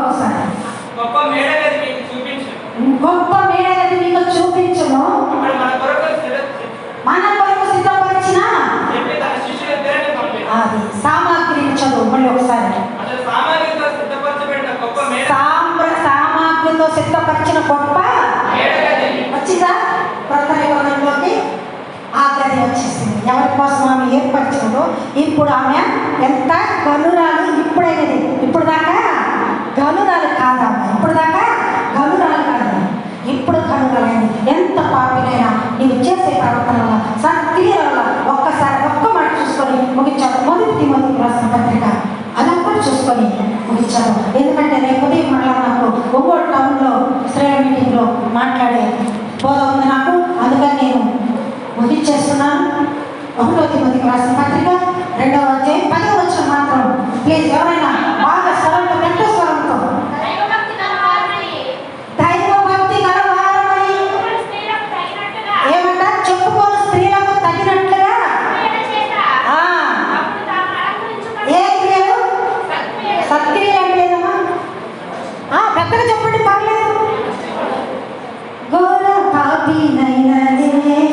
ఇంకొకసారి. గొప్ప మేడగది మీకు చూపించు. గొప్ప మేడగది మీకు చూపించును. అక్కడ మన కొరకు సిద్ధపరిచిన చెప్పి తన శిష్యులిద్దరిని పంపి. అది సామాగ్రిని చదువు మళ్ళీ ఒకసారి. అసలు సామాగ్రితో సిద్ధపరచబడిన గొప్ప సామాగ్రితో సిద్ధపరిచిన గొప్ప మేడగది వచ్చిందా? క్రొత్త నిబంధనలోకి ఆ గది వచ్చేసింది. ఎవరి కోసం ఆమె ఏర్పరిచినదో ఇప్పుడు ఆమె ఎంత గనురాలు. ఇప్పుడైనది, ఇప్పుడు దాకా గనురాలు కాదమ్మా, ఇప్పుడు దాకా గనురాలు కాదు, ఇప్పుడు గనురాలైంది. ఎంత పాపినైనా నీవు చేసే ప్రవర్తన వల్ల సత్క్రియల వల్ల ఒక్కసారి ఒక్క మాట చూసుకొని ముగించాడు. మొదటి తిమోతికి రాసిన పత్రిక అలా కూడా చూసుకొని ముగించాడు. ఎందుకంటే రేపు ఉదయం మళ్ళీ నాకు ఒంగోలు టౌన్లో స్త్రీల మీటింగ్లో మాట్లాడే బోధ ఉంది నాకు. అందుకని నేను ముగించేస్తున్నాను. 1వ తిమోతికి రాసిన పత్రిక 2వ అధ్యాయం 10వ వచనం మాత్రం ప్లీజ్ ఎవరైనా బాగా స్వరంతో పెద్ద స్వరంతో దైవభక్తి గలవారమని ఏమంట చెప్పుకోని స్త్రీలకు తగినట్లుగా ఏ క్రియలు? సత్క్రియలు అంటే ఏదమ్మా? పెద్దగా చెప్పండి పర్లేదు. గోర పాపినైన నేను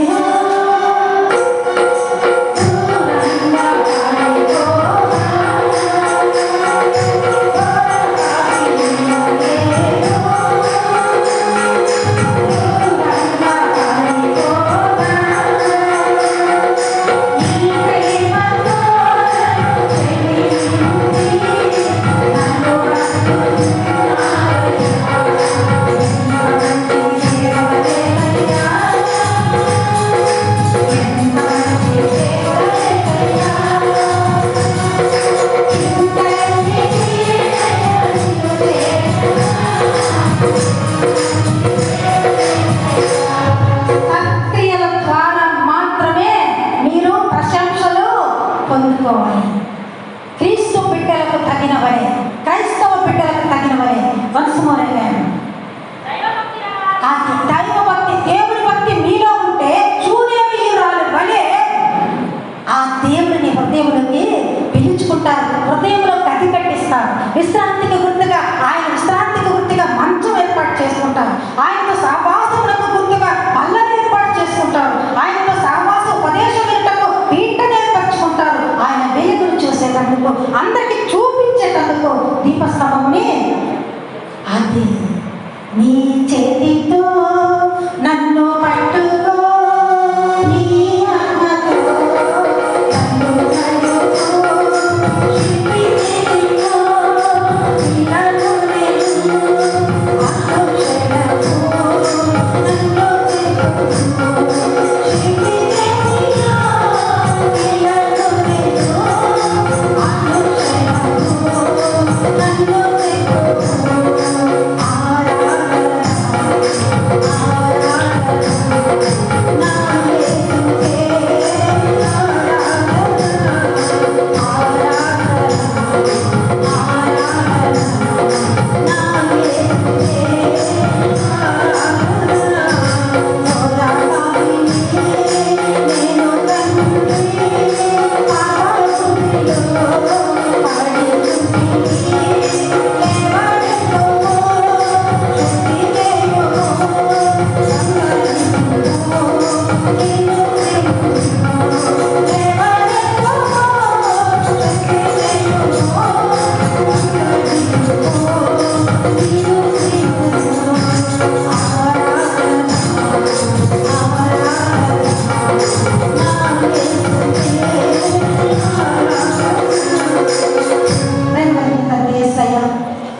పొందుకోవాలి. క్రీస్తు బిడ్డలకు తగిన వలె, క్రైస్తవ బిడ్డలకు తగిన వలె వంశమోరగాను. దైవభక్తి, దేవుని భక్తి మీలో ఉంటే చూడేవాళ్ళు వలె ఆ దేవుడిని హృదయంలోకి పిలుచుకుంటారు, హృదయంలో గది కట్టిస్తారు. విశ్రాంతికి గుర్తుగా ఆయన విశ్రాంతికి గుర్తుగా మంచం ఏర్పాటు చేసుకుంటారు. ఆయనతో సహవాసములకు గుర్తుగా పల్లెలు ఏర్పాటు చేసుకుంటారు. ఆయనతో సహవాస ఉపదేశం వినటకు పీటను ఏర్పరచుకుంటారు. ఆయన వెలుగును చూసేటందుకు, అందరికి చూపించేటందుకు దీపస్తంభముని అది నీ చేతితో నన్ను పట్టుకో, నీ ఆత్మతో నన్ను నడుపుకో, శిల్పినితో నీలను నేను ఆలోచనతో నన్ను తెలుసుకో, శిల్పినితో నీలను నేను ఆలోచనతో నన్ను తెలుసుకో.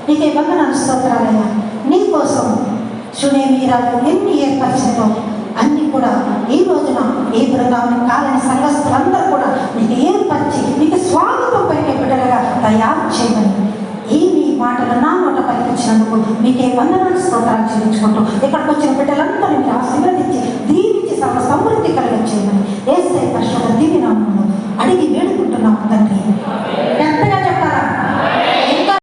నీకే వందనాలు స్తోత్రాలయ్యా. నీ కోసం శునేమీరాకు ఎన్ని ఏర్పరిచిందో అన్నీ కూడా ఈ రోజున ఈ బృందావనం కాలని సంఘస్థులందరూ కూడా నీకు ఏర్పరిచి నీకు స్వాగతం పలికే బిడ్డలుగా తయారు చేయమని ఈ మీ మాటలు నా నోట పలికించినందుకు మీకే వందనాలు స్తోత్రాలు చెల్లించుకుంటూ ఇక్కడ